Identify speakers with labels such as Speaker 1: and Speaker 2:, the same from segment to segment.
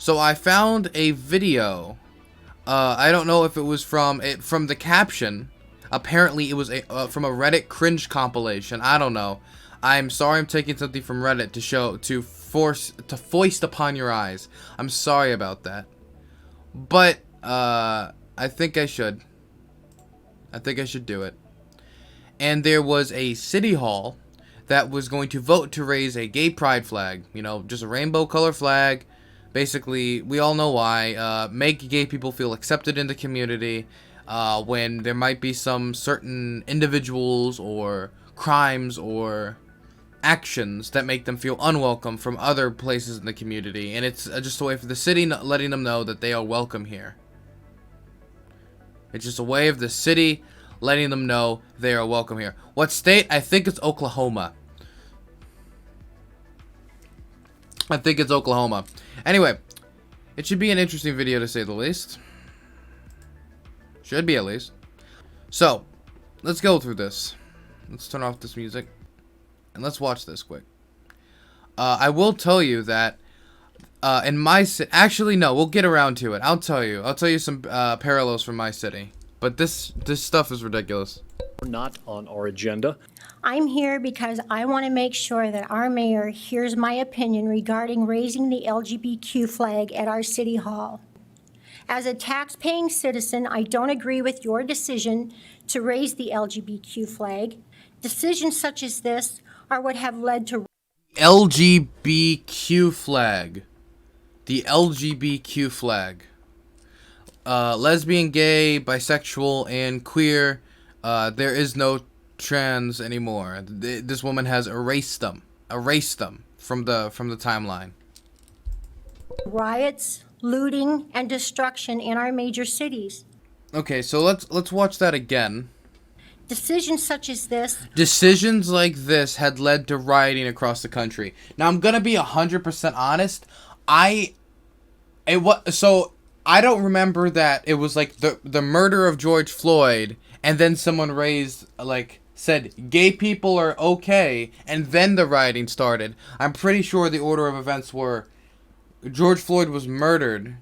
Speaker 1: So I found a video. I don't know if it was from the caption. Apparently, it was from a Reddit cringe compilation. I don't know. I'm sorry, I'm taking something from Reddit to foist upon your eyes. I'm sorry about that. But I think I should. I think I should do it. And there was a city hall that was going to vote to raise a gay pride flag. You know, just a rainbow color flag. Basically, we all know why. Make gay people feel accepted in the community when there might be some certain individuals or crimes or actions that make them feel unwelcome from other places in the community. And it's just a way for the city letting them know that they are welcome here. It's just a way of the city letting them know they are welcome here. What state? I think it's Oklahoma. I think it's Oklahoma. Anyway, it should be an interesting video to say the least. Should be at least. So, let's go through this. Let's turn off this music. And let's watch this quick. I will tell you that in my city... Actually, no, we'll get around to it. I'll tell you. I'll tell you some parallels from my city. But this stuff is ridiculous.
Speaker 2: Not on our agenda.
Speaker 3: I'm here because I want to make sure that our mayor hears my opinion regarding raising the LGBTQ flag at our city hall. As a tax-paying citizen, I don't agree with your decision to raise the LGBTQ flag. Decisions such as this are what have led to
Speaker 1: LGBTQ flag. The LGBTQ flag. Lesbian, gay, bisexual, and queer. There is no trans anymore. This woman has erased them from the timeline.
Speaker 3: Riots, looting, and destruction in our major cities.
Speaker 1: Okay, so let's watch that again.
Speaker 3: Decisions such as this.
Speaker 1: Decisions like this had led to rioting across the country. Now I'm gonna be 100% honest. I don't remember that it was like the murder of George Floyd, and then someone said gay people are okay, and then the rioting started. I'm pretty sure the order of events were George Floyd was murdered,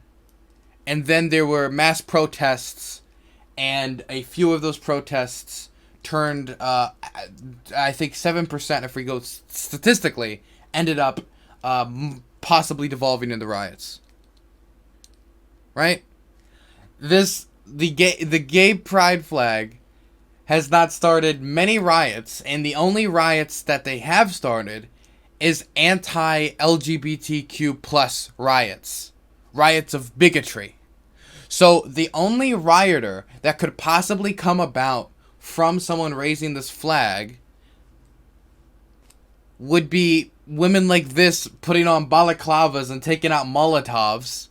Speaker 1: and then there were mass protests, and a few of those protests turned, I think 7%, if we go statistically, ended up possibly devolving into riots. Right? The gay pride flag has not started many riots, and the only riots that they have started is anti-LGBTQ plus riots of bigotry. So the only rioter that could possibly come about from someone raising this flag would be women like this putting on balaclavas and taking out Molotovs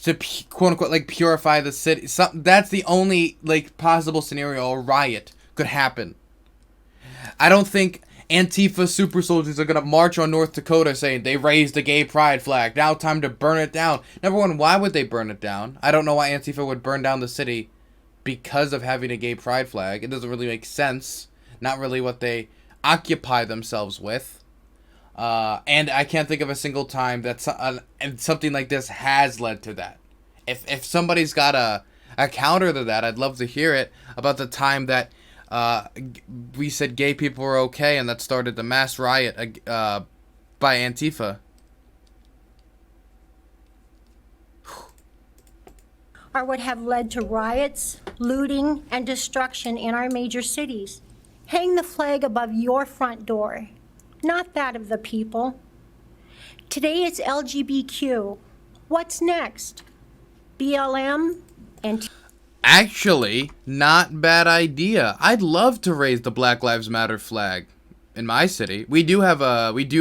Speaker 1: to quote unquote purify the city. That's the only possible scenario a riot could happen. I don't think Antifa super soldiers are gonna march on North Dakota saying they raised the gay pride flag. Now time to burn it down. Number one, why would they burn it down? I don't know why Antifa would burn down the city because of having a gay pride flag. It doesn't really make sense. Not really what they occupy themselves with. And I can't think of a single time that something like this has led to that. If somebody's got a counter to that, I'd love to hear it about the time that we said gay people were okay, and that started the mass riot by Antifa.
Speaker 3: Are what have led to riots, looting, and destruction in our major cities. Hang the flag above your front door, not that of the people. Today it's LGBTQ. What's next? BLM and...
Speaker 1: Actually, not bad idea. I'd love to raise the Black Lives Matter flag in my city. We do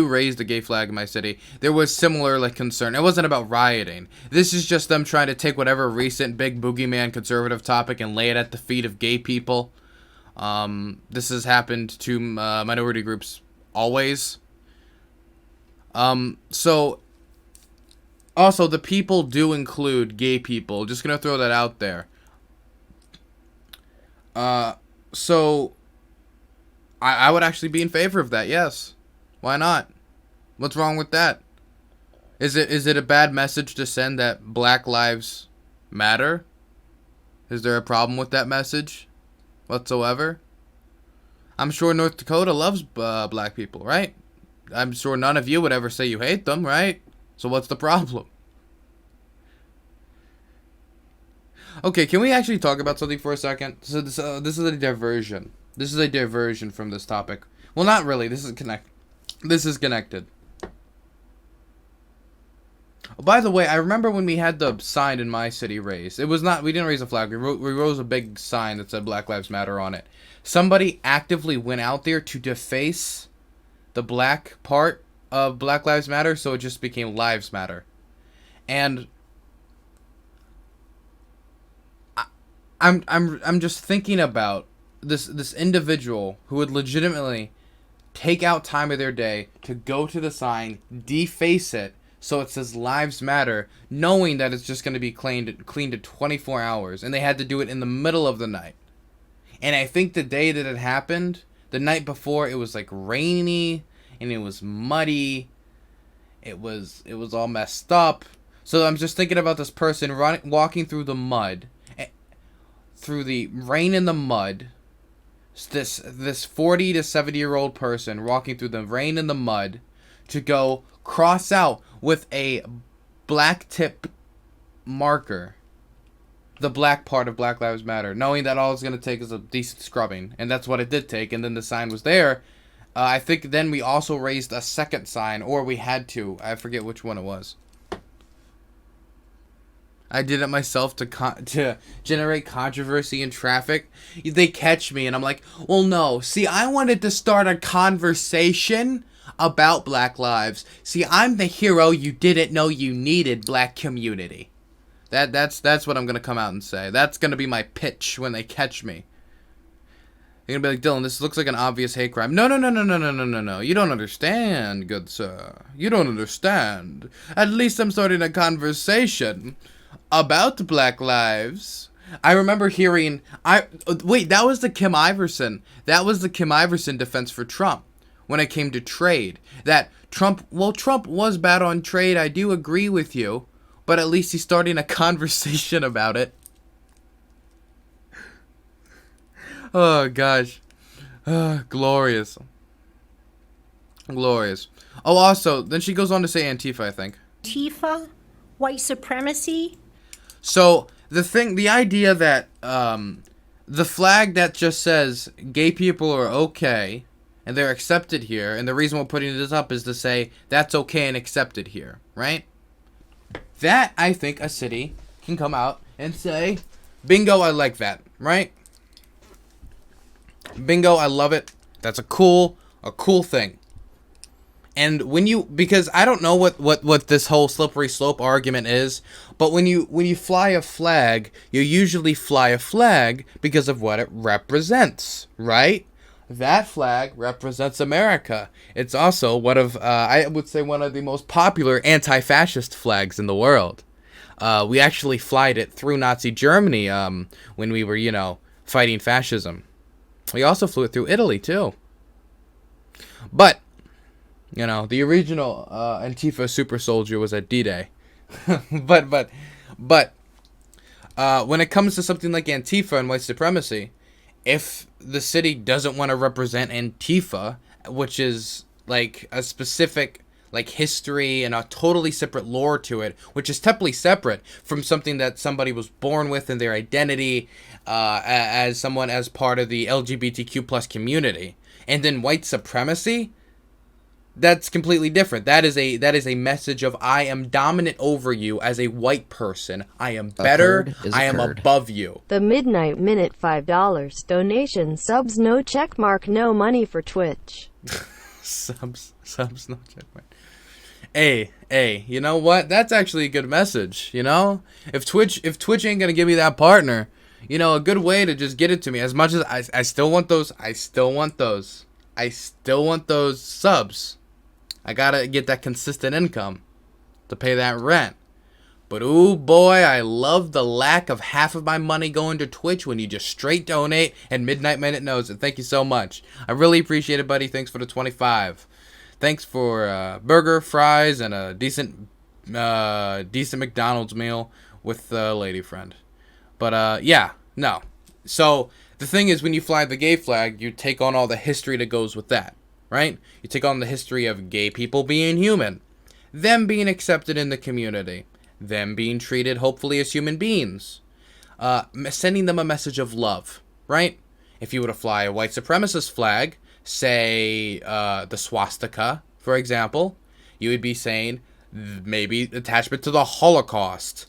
Speaker 1: raise the gay flag in my city. There was similar concern. It wasn't about rioting. This is just them trying to take whatever recent big boogeyman conservative topic and lay it at the feet of gay people. This has happened to minority groups always. So also the people do include gay people. Just gonna throw that out there. So I would actually be in favor of that, yes. Why not? What's wrong with that? Is it a bad message to send that Black Lives Matter? Is there a problem with that message whatsoever? I'm sure North Dakota loves black people, right? I'm sure none of you would ever say you hate them, right? So what's the problem? Okay, can we actually talk about something for a second? So this is a diversion. This is a diversion from this topic. Well, not really. This is connected. Oh, by the way, I remember when we had the sign in my city raised. We didn't raise a flag. We rose a big sign that said Black Lives Matter on it. Somebody actively went out there to deface the black part of Black Lives Matter, so it just became Lives Matter. And I'm just thinking about this individual who would legitimately take out time of their day to go to the sign, deface it, so it says Lives Matter, knowing that it's just going to be cleaned to 24 hours, and they had to do it in the middle of the night. And I think the day that it happened, the night before, it was like rainy and it was muddy. It was all messed up. So I'm just thinking about this person walking through the mud, through the rain and the mud. This 40 to 70-year-old person walking through the rain and the mud to go cross out with a black tip marker the black part of Black Lives Matter, knowing that all it's going to take is a decent scrubbing. And that's what it did take, and then the sign was there. I think then we also raised a second sign, or we had to. I forget which one it was. I did it myself to generate controversy in traffic. They catch me, and I'm like, well, no. See, I wanted to start a conversation about Black lives. See, I'm the hero you didn't know you needed, black community. That's what I'm gonna come out and say. That's gonna be my pitch when they catch me. They're gonna be like, Dylan, this looks like an obvious hate crime. No. You don't understand, good sir. You don't understand. At least I'm starting a conversation about Black lives. I remember hearing, wait, that was the Kim Iverson. That was the Kim Iverson defense for Trump when it came to trade. That Trump was bad on trade. I do agree with you. But at least he's starting a conversation about it. Oh, gosh. Glorious. Glorious. Oh, also, then she goes on to say Antifa, I think.
Speaker 3: Antifa, white supremacy.
Speaker 1: So, the idea that the flag that just says gay people are okay and they're accepted here, and the reason we're putting this up is to say that's okay and accepted here, right? That, I think, a city can come out and say, bingo, I like that, right? Bingo, I love it. That's a cool thing. And because I don't know what this whole slippery slope argument is, but when you fly a flag, you usually fly a flag because of what it represents, right? That flag represents America. It's also one of, I would say, one of the most popular anti-fascist flags in the world. We actually flied it through Nazi Germany when we were, fighting fascism. We also flew it through Italy, too. But, the original Antifa super soldier was at D-Day. but when it comes to something like Antifa and white supremacy, if the city doesn't want to represent Antifa, which is like a specific history and a totally separate lore to it, which is totally separate from something that somebody was born with in their identity as part of the LGBTQ plus community, and then white supremacy, that's completely different. That is a message of I am dominant over you as a white person. I am better. I am above you.
Speaker 4: The Midnight Minute, $5 donation. Subs no check mark, no money for Twitch.
Speaker 1: subs no check mark. Hey, you know what? That's actually a good message, If Twitch ain't gonna give me that partner, a good way to just get it to me. As much as I still want those subs. I gotta get that consistent income to pay that rent. But ooh boy, I love the lack of half of my money going to Twitch when you just straight donate, and Midnight Minute knows it. Thank you so much. I really appreciate it, buddy. Thanks for the 25. Thanks for burger, fries, and a decent decent McDonald's meal with a lady friend. But yeah, no. So the thing is, when you fly the gay flag, you take on all the history that goes with that, right? You take on the history of gay people being human, them being accepted in the community, them being treated hopefully as human beings, sending them a message of love, right? If you were to fly a white supremacist flag, say the swastika, for example, you would be saying maybe attachment to the Holocaust,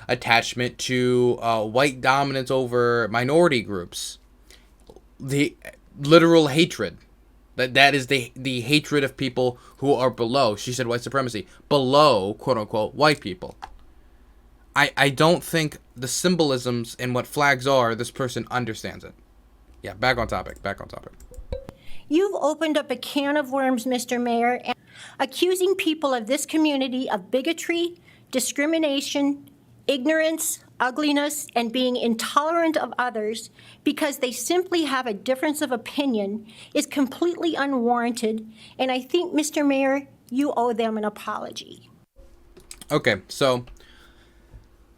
Speaker 1: attachment to white dominance over minority groups, the literal hatred. That is the hatred of people who are below. She said white supremacy. Below, quote unquote, white people. I don't think the symbolisms and what flags are, this person understands it. Yeah, back on topic.
Speaker 3: You've opened up a can of worms, Mr. Mayor, accusing people of this community of bigotry, discrimination, ignorance, ugliness, and being intolerant of others because they simply have a difference of opinion is completely unwarranted, and I think, Mr. Mayor, you owe them an apology.
Speaker 1: Okay, so,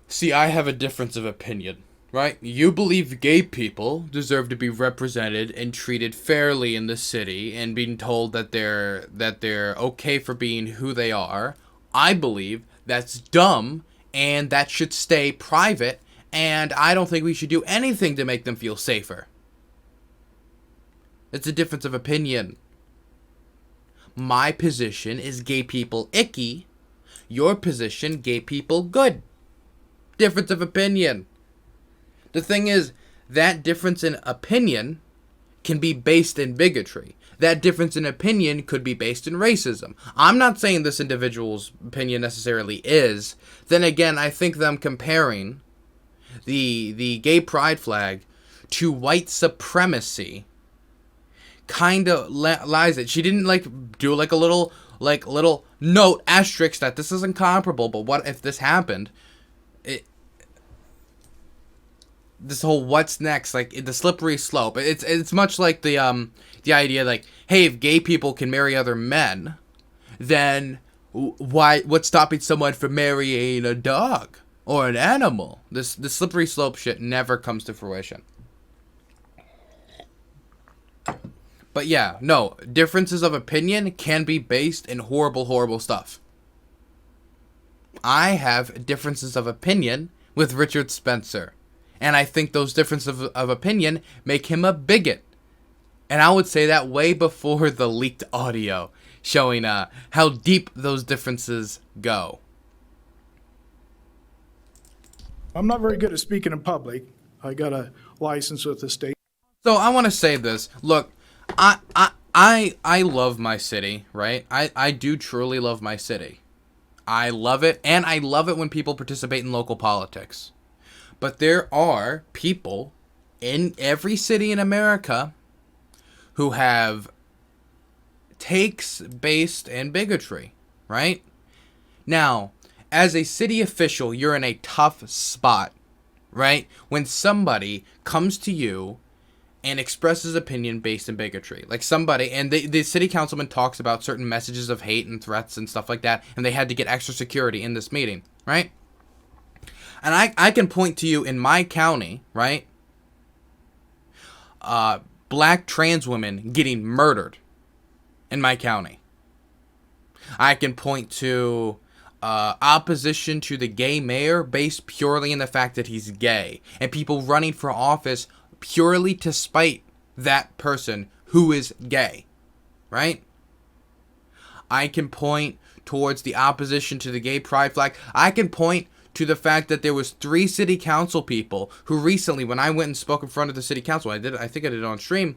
Speaker 1: see, I have a difference of opinion, right? You believe gay people deserve to be represented and treated fairly in the city and being told that they're okay for being who they are. I believe that's dumb and that should stay private, and I don't think we should do anything to make them feel safer. It's a difference of opinion. My position is gay people icky. Your position, gay people good. Difference of opinion. The thing is, that difference in opinion can be based in bigotry. That difference in opinion could be based in racism. I'm not saying this individual's opinion necessarily is. Then again, I think them comparing the gay pride flag to white supremacy kind of lies it. She didn't do like a little note asterisk that this isn't comparable, but what if this happened? This whole what's next, like the slippery slope. It's much like the idea like, hey, if gay people can marry other men, then what's stopping someone from marrying a dog or an animal? The slippery slope shit never comes to fruition. But yeah, no, differences of opinion can be based in horrible, horrible stuff. I have differences of opinion with Richard Spencer. And I think those differences of opinion make him a bigot. And I would say that way before the leaked audio showing how deep those differences go.
Speaker 5: I'm not very good at speaking in public. I got a license with the state.
Speaker 1: So I want to say this. Look, I love my city, right? I do truly love my city. I love it, and I love it when people participate in local politics. But there are people in every city in America who have takes based in bigotry, right? Now, as a city official, you're in a tough spot, right? When somebody comes to you and expresses opinion based in bigotry. Like somebody, and the city councilman talks about certain messages of hate and threats and stuff like that, and they had to get extra security in this meeting, right? And I can point to you in my county, right? Black trans women getting murdered in my county. I can point to opposition to the gay mayor based purely in the fact that he's gay. And people running for office purely to spite that person who is gay, right? I can point towards the opposition to the gay pride flag. I can point to the fact that there was 3 city council people who recently, when I went and spoke in front of the city council, I think I did it on stream,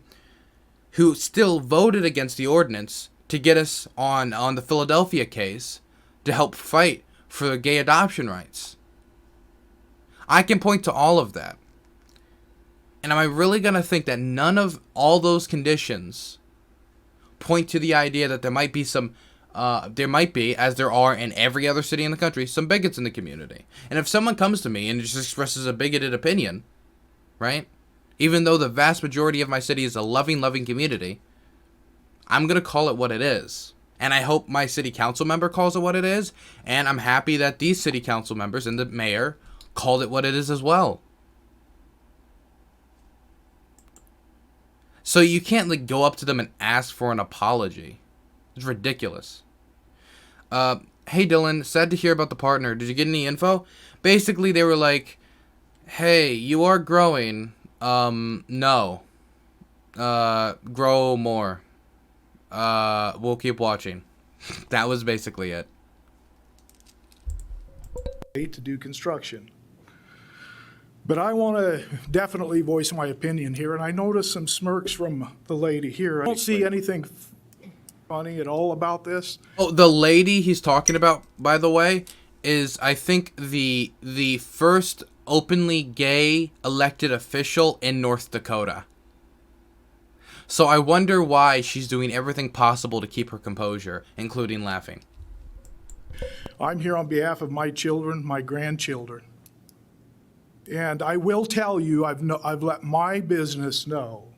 Speaker 1: who still voted against the ordinance to get us on the Philadelphia case to help fight for the gay adoption rights. I can point to all of that. And am I really going to think that none of all those conditions point to the idea that there might be, as there are in every other city in the country, some bigots in the community? And if someone comes to me and just expresses a bigoted opinion, right? Even though the vast majority of my city is a loving, loving community, I'm going to call it what it is. And I hope my city council member calls it what it is. And I'm happy that these city council members and the mayor called it what it is as well. So you can't like go up to them and ask for an apology. It's ridiculous. Hey Dylan, sad to hear about the partner. Did you get any info? Basically, they were like, hey, you are growing. No. Grow more. We'll keep watching. That was basically it.
Speaker 5: To do construction. But I want to definitely voice my opinion here, and I noticed some smirks from the lady here. I don't see anything funny at all about this.
Speaker 1: Oh, the lady he's talking about, by the way, is I think the first openly gay elected official in North Dakota. So I wonder why she's doing everything possible to keep her composure, including laughing.
Speaker 5: I'm here on behalf of my children, my grandchildren. And I will tell you, I've let my business know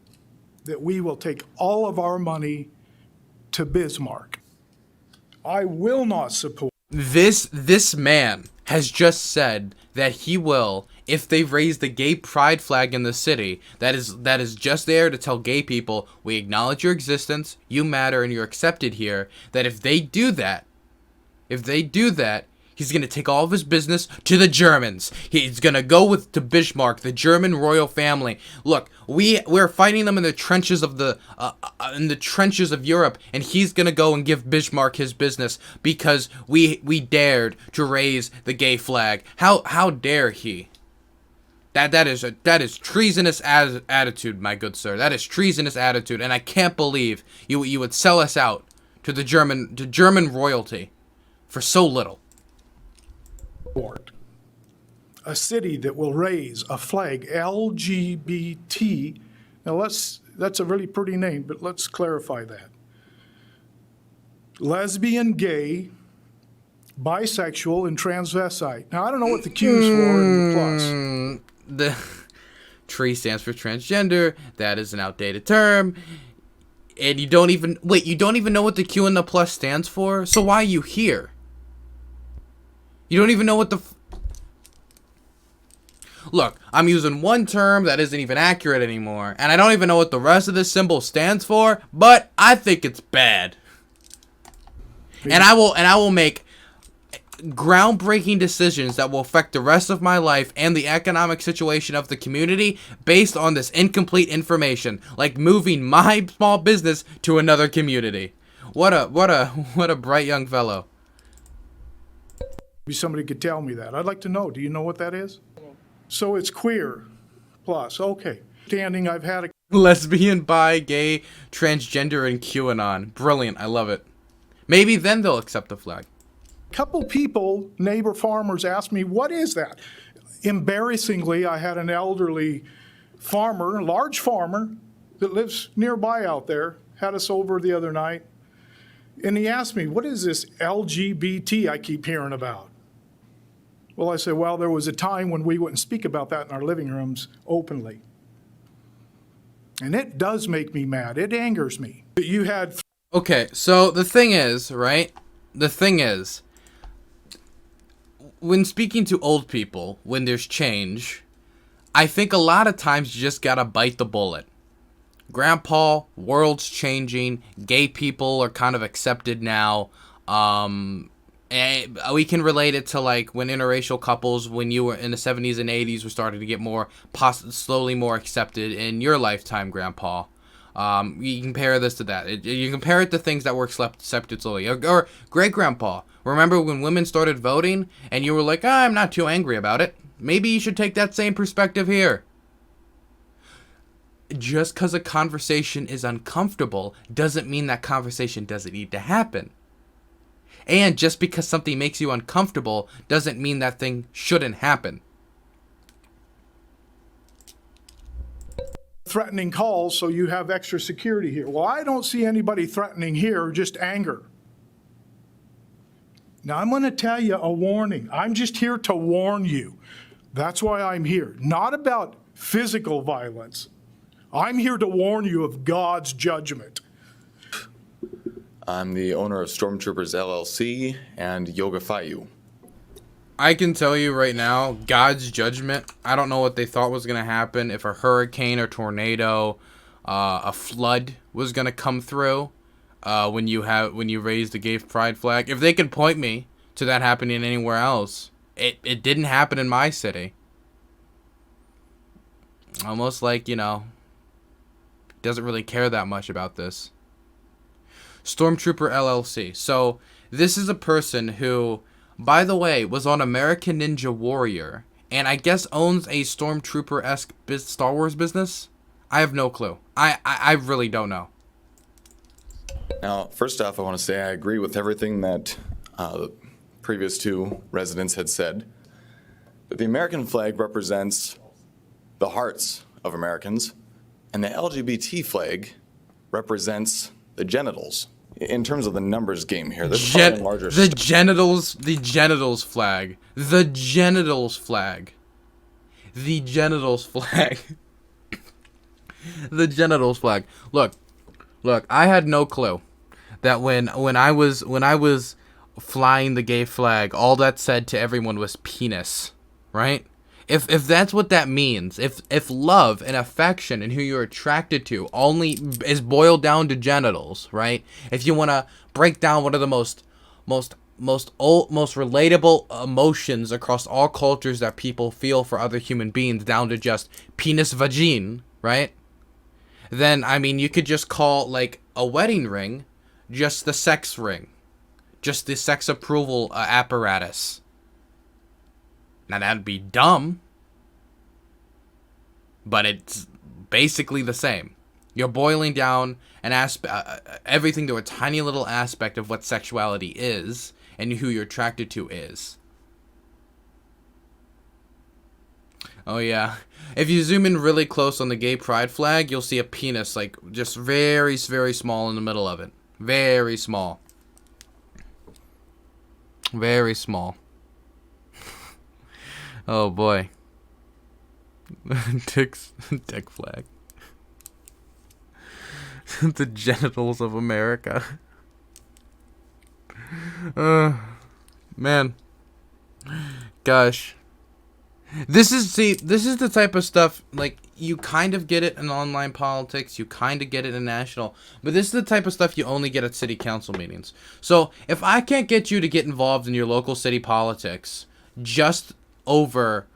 Speaker 5: that we will take all of our money to Bismarck. I will not support.
Speaker 1: This man has just said that he will, if they raise the gay pride flag in the city, that is just there to tell gay people, we acknowledge your existence, you matter, and you're accepted here, that if they do that, he's going to take all of his business to the Germans. He's going to go to Bismarck, the German royal family. Look, we're fighting them in the trenches of Europe, and he's going to go and give Bismarck his business because we dared to raise the gay flag. How dare he? That is treasonous attitude, my good sir. That is treasonous attitude, and I can't believe you would sell us out to the German royalty for so little.
Speaker 5: A city that will raise a flag, LGBT. Now that's a really pretty name, but let's clarify that. Lesbian, gay, bisexual, and transvestite. Now I don't know what the Q is for and the plus.
Speaker 1: The tree stands for transgender. That is an outdated term. And you don't even know what the Q and the plus stands for? So why are you here? You don't even know what the... Look, I'm using one term that isn't even accurate anymore, and I don't even know what the rest of this symbol stands for, but I think it's bad. And I will make groundbreaking decisions that will affect the rest of my life and the economic situation of the community based on this incomplete information, like moving my small business to another community. What a bright young fellow.
Speaker 5: Maybe somebody could tell me that. I'd like to know. Do you know what that is? So it's queer plus. Okay. Standing, I've had a
Speaker 1: Lesbian, bi, gay, transgender, and QAnon. Brilliant. I love it. Maybe then they'll accept the flag.
Speaker 5: couple people, neighbor farmers, asked me, what is that? Embarrassingly, I had an elderly farmer, large farmer, that lives nearby out there, had us over the other night. And he asked me, what is this LGBT I keep hearing about? Well, I said, well, there was a time when we wouldn't speak about that in our living rooms openly. And it does make me mad. It angers me. But you had...
Speaker 1: Okay, so the thing is, right? The thing is, when speaking to old people, when there's change, I think a lot of times you just gotta bite the bullet. Grandpa, world's changing, gay people are kind of accepted now, and we can relate it to like when interracial couples, when you were in the 70s and 80s, were starting to get more, slowly more accepted in your lifetime, Grandpa. You compare this to that. You compare it to things that were accepted slowly. Or great-grandpa, remember when women started voting and you were like, I'm not too angry about it. Maybe you should take that same perspective here. Just because a conversation is uncomfortable doesn't mean that conversation doesn't need to happen. And just because something makes you uncomfortable doesn't mean that thing shouldn't happen.
Speaker 5: threatening calls, so you have extra security here. Well, I don't see anybody threatening here, just anger. Now, I'm going to tell you a warning. I'm just here to warn you. That's why I'm here. Not about physical violence. I'm here to warn you of God's judgment.
Speaker 6: I'm the owner of Stormtroopers LLC and Yoga Fayu.
Speaker 1: I can tell you right now, God's judgment. I don't know what they thought was gonna happen if a hurricane or tornado, a flood was gonna come through. When you raise the gay pride flag, if they could point me to that happening anywhere else, it didn't happen in my city. Almost like, doesn't really care that much about this. Stormtrooper LLC. So this is a person who, by the way, was on American Ninja Warrior, and I guess owns a Stormtrooper-esque Star Wars business. I have no clue. I really don't know.
Speaker 6: Now, first off, I want to say I agree with everything that the previous two residents had said. But the American flag represents the hearts of Americans, and the LGBT flag represents the genitals. In terms of the numbers game here, this is probably larger.
Speaker 1: The genitals flag. The genitals flag. The genitals flag. The genitals flag. Look, I had no clue that when I was flying the gay flag, all that said to everyone was penis, right? If that's what that means, if love and affection and who you're attracted to only is boiled down to genitals, right? If you want to break down one of the most relatable emotions across all cultures that people feel for other human beings down to just penis vagine, right? Then, I mean, you could just call, like, a wedding ring just the sex ring. Just the sex approval apparatus. Now, that'd be dumb. But it's basically the same. You're boiling down everything to a tiny little aspect of what sexuality is and who you're attracted to is. Oh yeah. If you zoom in really close on the gay pride flag, you'll see a penis, like, just very, very small in the middle of it. Very small. Very small. Oh boy. Dick flag. The genitals of America. Man. Gosh. This is the type of stuff, like, you kind of get it in online politics, you kind of get it in national, but this is the type of stuff you only get at city council meetings. So, if I can't get you to get involved in your local city politics just over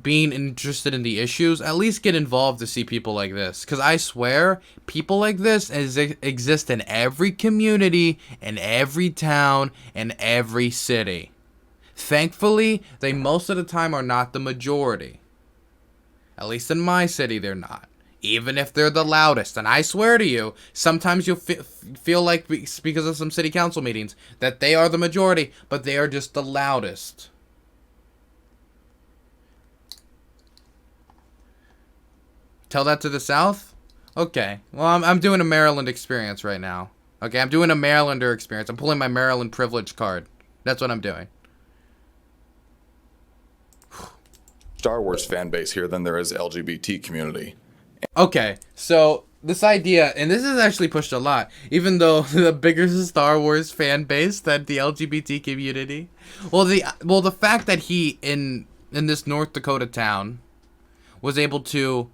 Speaker 1: being interested in the issues, at least get involved to see people like this. Because I swear, people like this exist in every community, in every town, in every city. Thankfully, they most of the time are not the majority. At least in my city, they're not. Even if they're the loudest. And I swear to you, sometimes you'll feel like, because of some city council meetings, that they are the majority, but they are just the loudest. Tell that to the South? Okay. Well, I'm doing a Maryland experience right now. Okay, I'm doing a Marylander experience. I'm pulling my Maryland privilege card. That's what I'm doing.
Speaker 6: Star Wars fan base here than there is LGBT community.
Speaker 1: Okay, so this idea, and this is actually pushed a lot, even though the bigger Star Wars fan base than the LGBT community. Well, the fact that he in this North Dakota town was able to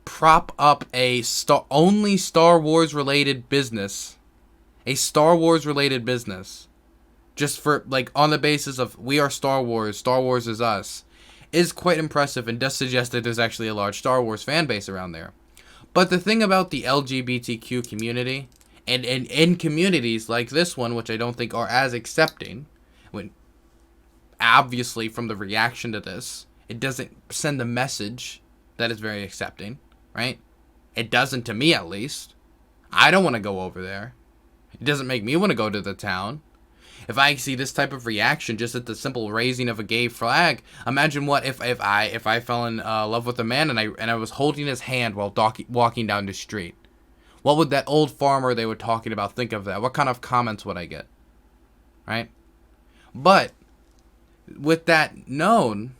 Speaker 1: prop up a only Star Wars related business, just for, like, on the basis of we are Star Wars is us, is quite impressive and does suggest that there's actually a large Star Wars fan base around there. But the thing about the LGBTQ community, and in communities like this one, which I don't think are as accepting, when obviously from the reaction to this, it doesn't send the message that is very accepting, right? It doesn't to me, at least. I don't want to go over there. It doesn't make me want to go to the town. If I see this type of reaction just at the simple raising of a gay flag, imagine what if I fell in love with a man and I was holding his hand while walking down the street. What would that old farmer they were talking about think of that? What kind of comments would I get? Right? But with that known,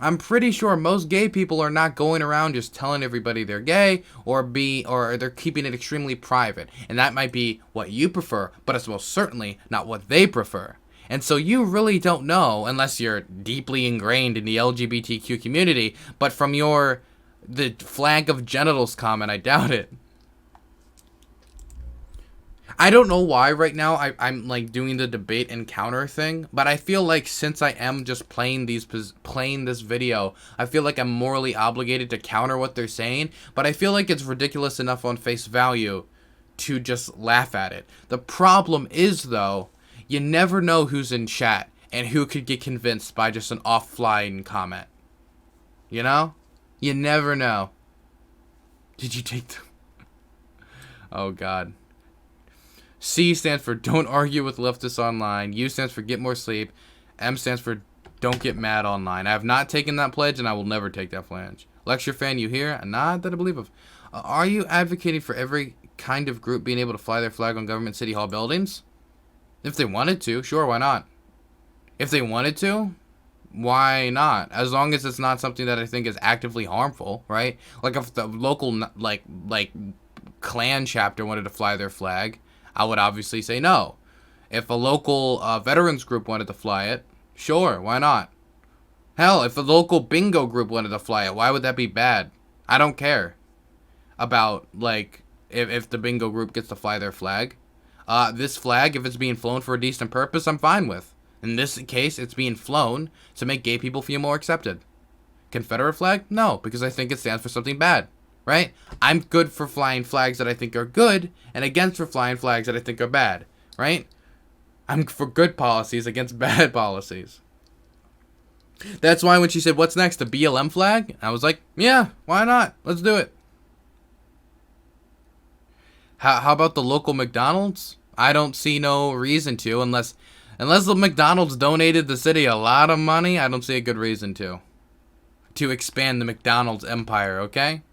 Speaker 1: I'm pretty sure most gay people are not going around just telling everybody they're gay or they're keeping it extremely private. And that might be what you prefer, but it's most certainly not what they prefer. And so you really don't know unless you're deeply ingrained in the LGBTQ community, but from the flag of genitals comment, I doubt it. I don't know why right now I'm like doing the debate and counter thing, but I feel like since I am just playing this video, I feel like I'm morally obligated to counter what they're saying, but I feel like it's ridiculous enough on face value to just laugh at it. The problem is, though, you never know who's in chat and who could get convinced by just an offline comment. You know? You never know. Did you take them? Oh, God. C stands for don't argue with leftists online. U stands for get more sleep. M stands for don't get mad online. I have not taken that pledge, and I will never take that pledge. Lecture fan, you here? Not that I believe of. Are you advocating for every kind of group being able to fly their flag on government city hall buildings? If they wanted to, sure, why not? If they wanted to, why not? As long as it's not something that I think is actively harmful, right? Like if the local like Klan chapter wanted to fly their flag, I would obviously say no. If a local veterans group wanted to fly it, sure, why not? Hell, if a local bingo group wanted to fly it, why would that be bad? I don't care about, like, if the bingo group gets to fly their flag. This flag, if it's being flown for a decent purpose, I'm fine with. In this case, it's being flown to make gay people feel more accepted. Confederate flag? No, because I think it stands for something bad. Right? I'm good for flying flags that I think are good, and against for flying flags that I think are bad. Right? I'm for good policies against bad policies. That's why when she said, what's next, the BLM flag? I was like, yeah, why not? Let's do it. How about the local McDonald's? I don't see no reason to, unless the McDonald's donated the city a lot of money, I don't see a good reason to expand the McDonald's empire, okay?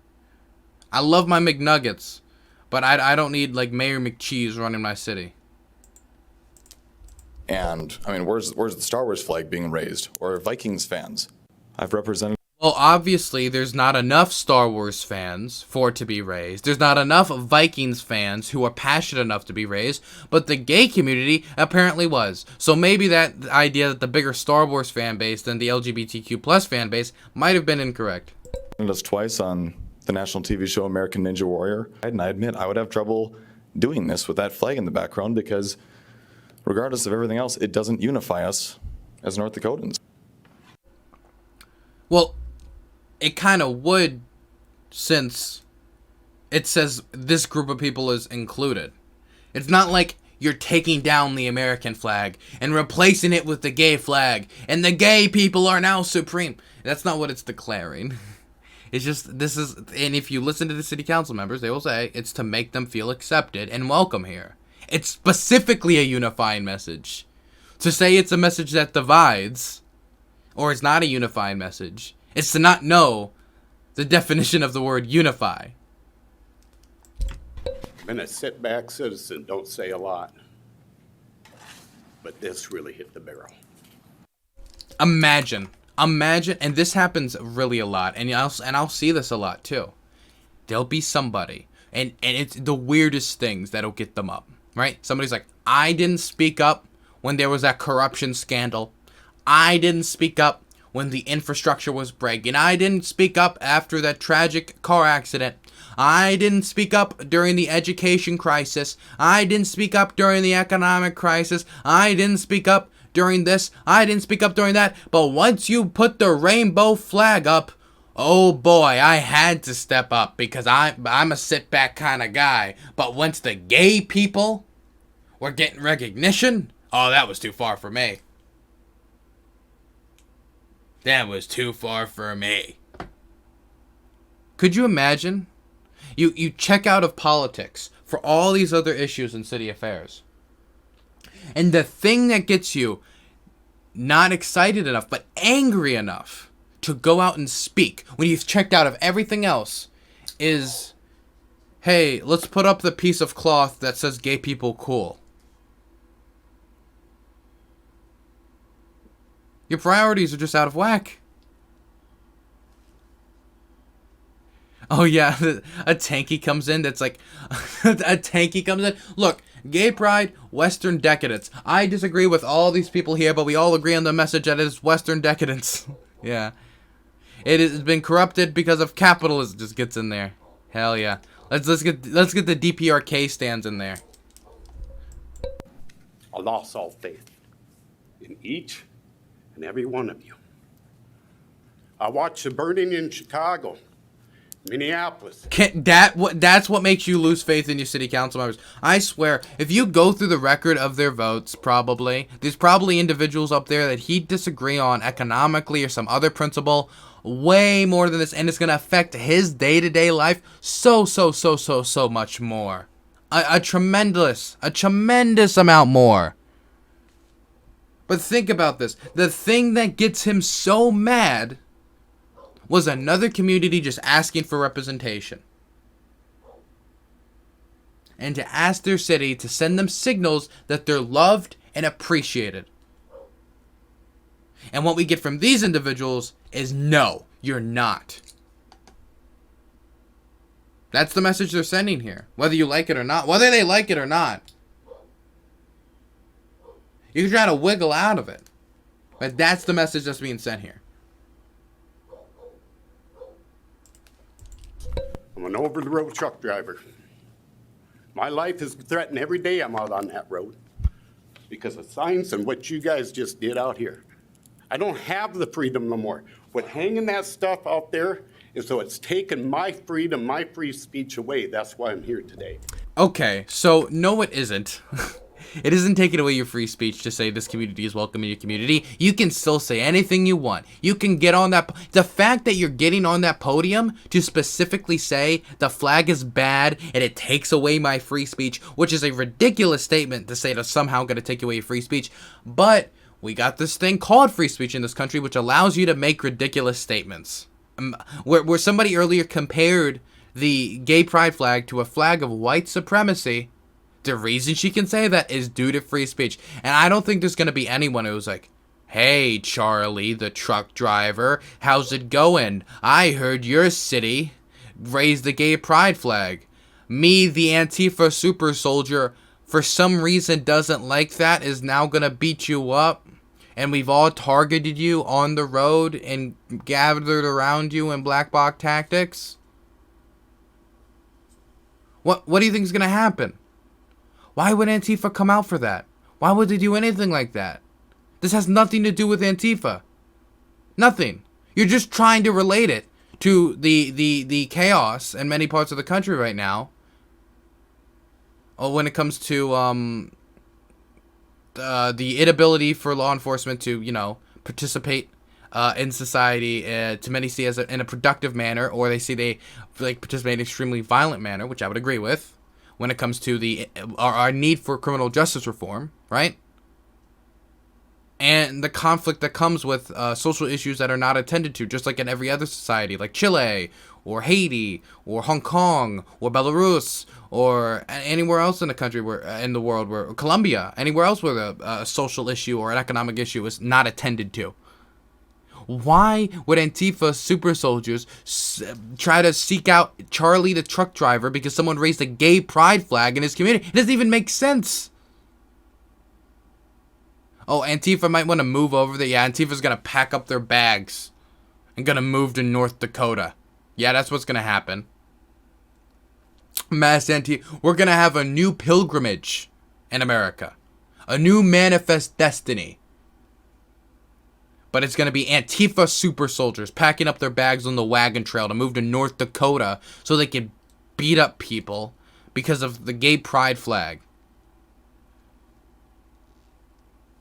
Speaker 1: I love my McNuggets, but I don't need, like, Mayor McCheese running my city.
Speaker 6: And, I mean, where's the Star Wars flag being raised? Or Vikings fans? I've represented...
Speaker 1: Well, obviously, there's not enough Star Wars fans for it to be raised. There's not enough Vikings fans who are passionate enough to be raised, but the gay community apparently was. So maybe that idea that the bigger Star Wars fan base than the LGBTQ plus fan base might have been incorrect.
Speaker 6: us twice on the national TV show American Ninja Warrior, and I admit I would have trouble doing this with that flag in the background because regardless of everything else, it doesn't unify us as North Dakotans.
Speaker 1: Well, it kind of would, since it says this group of people is included. It's not like you're taking down the American flag and replacing it with the gay flag, and the gay people are now supreme. That's not what it's declaring. It's just, and if you listen to the city council members, they will say it's to make them feel accepted and welcome here. It's specifically a unifying message. To say it's a message that divides, or it's not a unifying message, it's to not know the definition of the word unify.
Speaker 7: Been a sit-back citizen, don't say a lot. But this really hit the barrel.
Speaker 1: Imagine, and this happens really a lot, and I'll see this a lot too. There'll be somebody, and it's the weirdest things that'll get them up, right? Somebody's like, I didn't speak up when there was that corruption scandal. I didn't speak up when the infrastructure was breaking. I didn't speak up after that tragic car accident. I didn't speak up during the education crisis. I didn't speak up during the economic crisis. I didn't speak up during this. I didn't speak up during that. But once you put the rainbow flag up, oh boy, I had to step up because I'm a sit back kind of guy. But once the gay people were getting recognition, oh, that was too far for me. That was too far for me. Could you imagine? You check out of politics for all these other issues in city affairs. And the thing that gets you not excited enough, but angry enough to go out and speak when you've checked out of everything else is, hey, let's put up the piece of cloth that says gay people cool. Your priorities are just out of whack. Oh yeah, a tanky comes in that's like, a tanky comes in. Look, gay pride, Western decadence. I disagree with all these people here, but we all agree on the message that it is Western decadence. Yeah. It has been corrupted because of capitalism. Just gets in there. Hell yeah. Let's get the DPRK stands in there.
Speaker 7: I lost all faith in each and every one of you. I watched the burning in Chicago, Minneapolis.
Speaker 1: That's what makes you lose faith in your city council members. I swear, if you go through the record of their votes, there's probably individuals up there that he'd disagree on economically or some other principle way more than this, and it's gonna affect his day-to-day life so much more. A tremendous amount more. But think about this. The thing that gets him so mad was another community just asking for representation. And to ask their city to send them signals that they're loved and appreciated. And what we get from these individuals is no, you're not. That's the message they're sending here. Whether you like it or not. Whether they like it or not. You can try to wiggle out of it. But that's the message that's being sent here.
Speaker 7: I'm an over-the-road truck driver. My life is threatened every day I'm out on that road because of signs and what you guys just did out here. I don't have the freedom no more. What hanging that stuff out there is so it's taken my freedom, my free speech away. That's why I'm here today.
Speaker 1: Okay, so no it isn't. It isn't taking away your free speech to say this community is welcome in your community. You can still say anything you want. You can get on that. The fact that you're getting on that podium to specifically say the flag is bad and it takes away my free speech, which is a ridiculous statement to say that's somehow going to take away your free speech. But we got this thing called free speech in this country, which allows you to make ridiculous statements. Where somebody earlier compared the gay pride flag to a flag of white supremacy. The reason she can say that is due to free speech. And I don't think there's going to be anyone who's like, hey, Charlie, the truck driver, how's it going? I heard your city raised the gay pride flag. Me, the Antifa super soldier, for some reason doesn't like that, is now going to beat you up. And we've all targeted you on the road and gathered around you in black box tactics. What do you think is going to happen? Why would Antifa come out for that? Why would they do anything like that? This has nothing to do with Antifa. Nothing. You're just trying to relate it to the chaos in many parts of the country right now. Oh, when it comes to the inability for law enforcement to, participate in society, to many see as in a productive manner, or they see they participate in an extremely violent manner, which I would agree with. When it comes to our need for criminal justice reform, right? And the conflict that comes with social issues that are not attended to, just like in every other society, like Chile, or Haiti, or Hong Kong, or Belarus, or anywhere else in the country, in the world, where Colombia, anywhere else where a social issue or an economic issue is not attended to. Why would Antifa super soldiers try to seek out Charlie the truck driver because someone raised a gay pride flag in his community? It doesn't even make sense. Oh, Antifa might want to move over there. Yeah, Antifa's going to pack up their bags and going to move to North Dakota. Yeah, that's what's going to happen. Mass Antifa. We're going to have a new pilgrimage in America. A new manifest destiny. But it's going to be Antifa super soldiers packing up their bags on the wagon trail to move to North Dakota so they can beat up people because of the gay pride flag.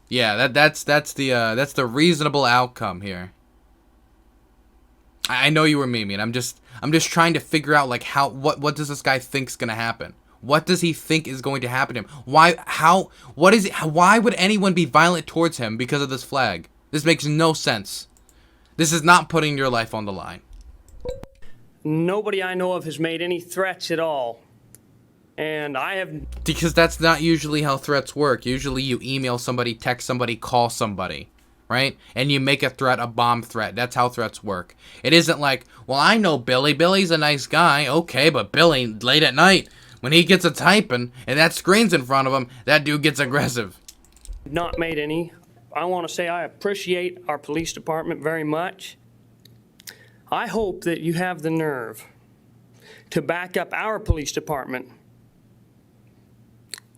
Speaker 1: Yeah, that's the reasonable outcome here. I know you were memeing. I'm just trying to figure out what does this guy think's going to happen? What does he think is going to happen to him? Why would anyone be violent towards him because of this flag? This makes no sense. This is not putting your life on the line.
Speaker 8: Nobody I know of has made any threats at all. And I have...
Speaker 1: Because that's not usually how threats work. Usually you email somebody, text somebody, call somebody. right? And you make a threat a bomb threat. That's how threats work. It isn't like, well, I know Billy. Billy's a nice guy. Okay, but Billy, late at night, when he gets a typing and that screen's in front of him, that dude gets aggressive.
Speaker 8: Not made any. I want to say I appreciate our police department very much. I hope that you have the nerve to back up our police department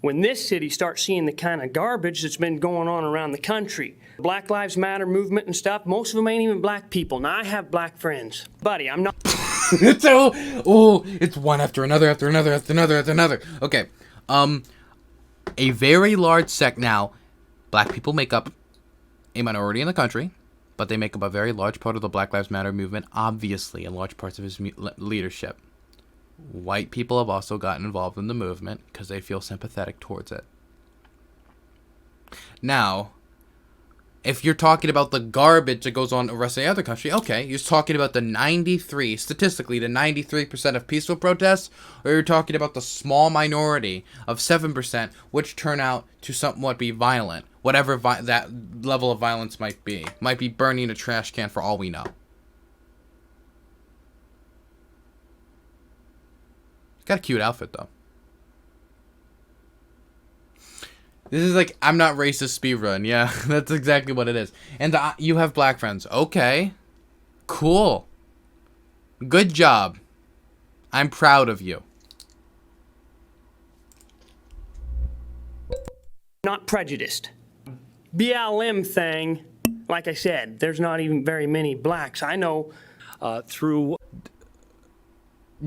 Speaker 8: when this city starts seeing the kind of garbage that's been going on around the country. Black Lives Matter movement and stuff, most of them ain't even black people. Now, I have black friends. Buddy, I'm not...
Speaker 1: it's one after another, after another, after another, after another. Okay, a very large sect now, black people make up a minority in the country, but they make up a very large part of the Black Lives Matter movement, obviously, in large parts of his leadership. White people have also gotten involved in the movement because they feel sympathetic towards it. Now, if you're talking about the garbage that goes on in the rest of the other country, okay, you're talking about statistically, the 93% of peaceful protests, or you're talking about the small minority of 7%, which turn out to somewhat be violent, whatever that level of violence might be. Might be burning a trash can for all we know. Got a cute outfit, though. This is like, I'm not racist speedrun. Yeah, that's exactly what it is. And you have black friends. Okay. Cool. Good job. I'm proud of you.
Speaker 8: Not prejudiced. BLM thing, like I said, there's not even very many blacks. I know
Speaker 2: through...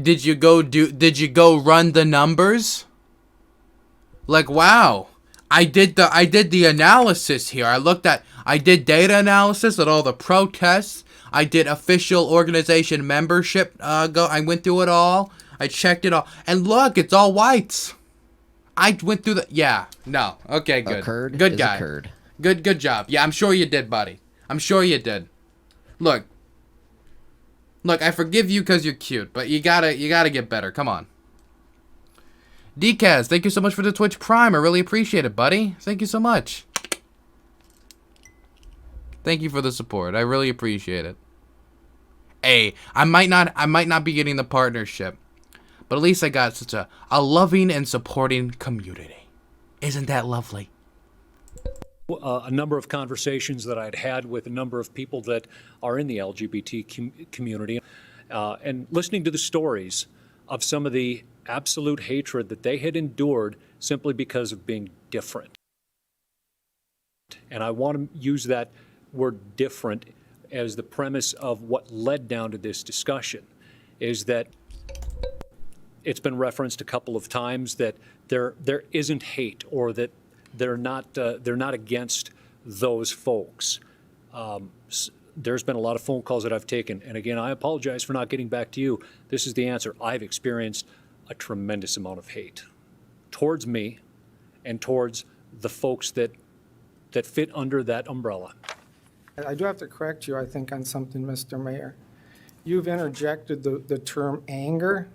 Speaker 1: Did you go run the numbers? Like, wow. I did the analysis here. I did data analysis at all the protests. I did official organization membership. I went through it all. I checked it all. And look, it's all whites. I went through
Speaker 9: Yeah,
Speaker 1: no. Okay, good.
Speaker 9: Occurred
Speaker 1: good
Speaker 9: is
Speaker 1: guy.
Speaker 9: occurred.
Speaker 1: Good job. Yeah, I'm sure you did, buddy. I'm sure you did. Look, I forgive you because you're cute, but you gotta get better. Come on. Decaz, thank you so much for the Twitch Prime. I really appreciate it, buddy. Thank you so much. Thank you for the support. I really appreciate it. Hey, I might not be getting the partnership, but at least I got such a loving and supporting community. Isn't that lovely?
Speaker 2: A number of conversations that I'd had with a number of people that are in the LGBT community, and listening to the stories of some of the absolute hatred that they had endured simply because of being different. And I want to use that word different as the premise of what led down to this discussion, is that it's been referenced a couple of times that there isn't hate, or that they're not against those folks. There's been a lot of phone calls that I've taken, and again, I apologize for not getting back to you. This is the answer. I've experienced a tremendous amount of hate towards me and towards the folks that fit under that umbrella.
Speaker 10: I do have to correct you, I think, on something, Mr. Mayor. You've interjected the term anger.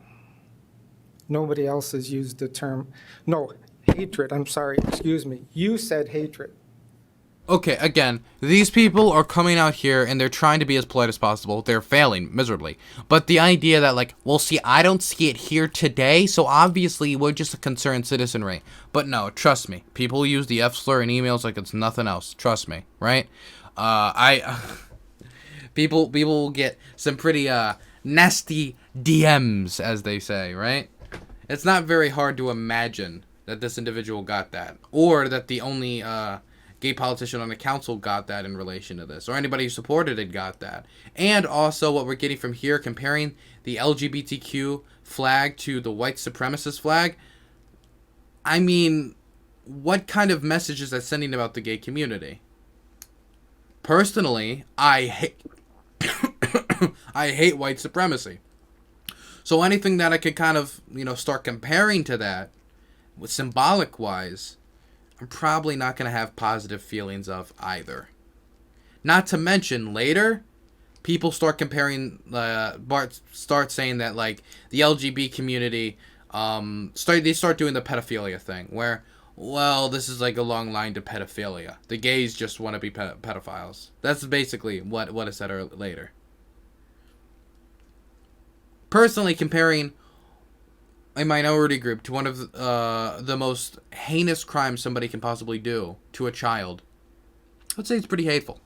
Speaker 10: Nobody else has used the term, no, hatred, I'm sorry, excuse me. You said hatred.
Speaker 1: Okay, again, these people are coming out here and they're trying to be as polite as possible. They're failing miserably. But the idea that, like, well, see, I don't see it here today, so obviously we're just a concerned citizenry. But no, trust me. People use the F slur in emails like it's nothing else. Trust me, right? People will get some pretty nasty DMs, as they say, right? It's not very hard to imagine that this individual got that, or that the only gay politician on the council got that in relation to this, or anybody who supported it got that. And also what we're getting from here, comparing the LGBTQ flag to the white supremacist flag, I mean, what kind of message is that sending about the gay community? Personally, I hate I hate white supremacy. So anything that I could kind of, start comparing to that, with symbolic wise, I'm probably not going to have positive feelings of either. Not to mention, later, people start comparing, start saying that, like, the LGBT community, they start doing the pedophilia thing, where, well, this is like a long line to pedophilia. The gays just want to be pedophiles. That's basically what I said later. Personally, comparing a minority group to one of the most heinous crimes somebody can possibly do to a child, I would say it's pretty hateful.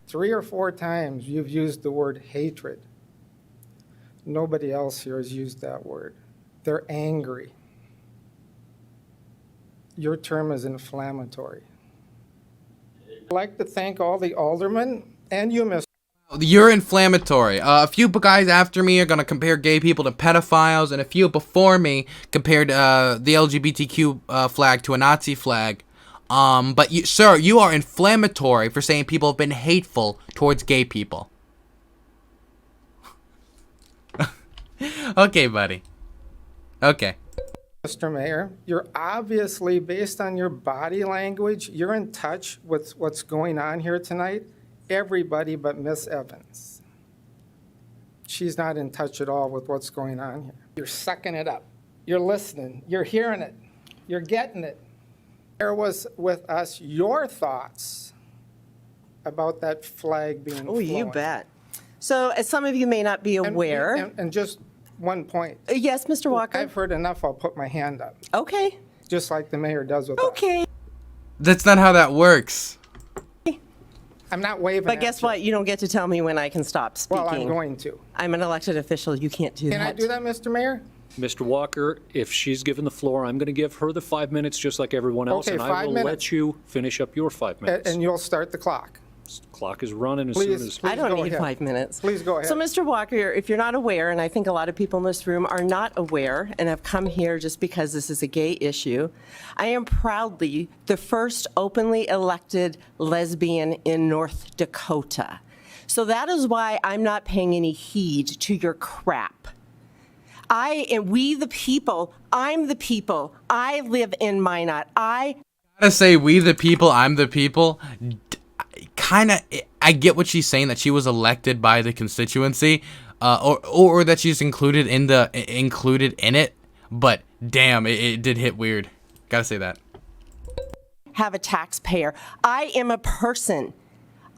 Speaker 10: 3 or 4 times you've used the word hatred. Nobody else here has used that word. They're angry. Your term is inflammatory. I'd like to thank all the aldermen and you, Mr.
Speaker 1: You're inflammatory. A few guys after me are going to compare gay people to pedophiles, and a few before me compared the LGBTQ flag to a Nazi flag. But you, sir, you are inflammatory for saying people have been hateful towards gay people. Okay, buddy. Okay.
Speaker 10: Mr. Mayor, you're obviously, based on your body language, you're in touch with what's going on here tonight. Everybody but Miss Evans. She's not in touch at all with what's going on here. You're sucking it up. You're listening. You're hearing it. You're getting it. Share was with us your thoughts about that flag being flown.
Speaker 9: Oh, you bet. So, as some of you may not be aware.
Speaker 10: And just one point.
Speaker 9: Yes, Mr. Walker?
Speaker 10: I've heard enough. I'll put my hand up.
Speaker 9: Okay.
Speaker 10: Just like the mayor does with us.
Speaker 9: Okay.
Speaker 1: That's not how that works.
Speaker 10: I'm not waving
Speaker 9: But
Speaker 10: at
Speaker 9: guess
Speaker 10: you.
Speaker 9: what? You don't get to tell me when I can stop speaking.
Speaker 10: Well, I'm going to.
Speaker 9: I'm an elected official. You can't do that.
Speaker 10: Can I do that, Mr. Mayor?
Speaker 2: Mr. Walker, if she's given the floor, I'm going to give her the 5 minutes just like everyone else,
Speaker 10: Okay,
Speaker 2: and I
Speaker 10: 5
Speaker 2: will
Speaker 10: minutes.
Speaker 2: let you finish up your 5 minutes.
Speaker 10: And you'll start the clock.
Speaker 2: Clock is running as
Speaker 10: Please.
Speaker 2: soon as...
Speaker 9: I don't
Speaker 10: go
Speaker 9: need
Speaker 10: ahead.
Speaker 9: 5 minutes.
Speaker 10: Please go ahead.
Speaker 9: So, Mr. Walker, if you're not aware, and I think a lot of people in this room are not aware and have come here just because this is a gay issue, I am proudly the first openly elected lesbian in North Dakota. So that is why I'm not paying any heed to your crap. I am we the people. I'm the people. I live in Minot. I
Speaker 1: Gotta say, we the people, I'm the people. Kind of, I get what she's saying, that she was elected by the constituency, or that she's included in it. But damn, it did hit weird. Gotta say that.
Speaker 9: have a taxpayer. I am a person.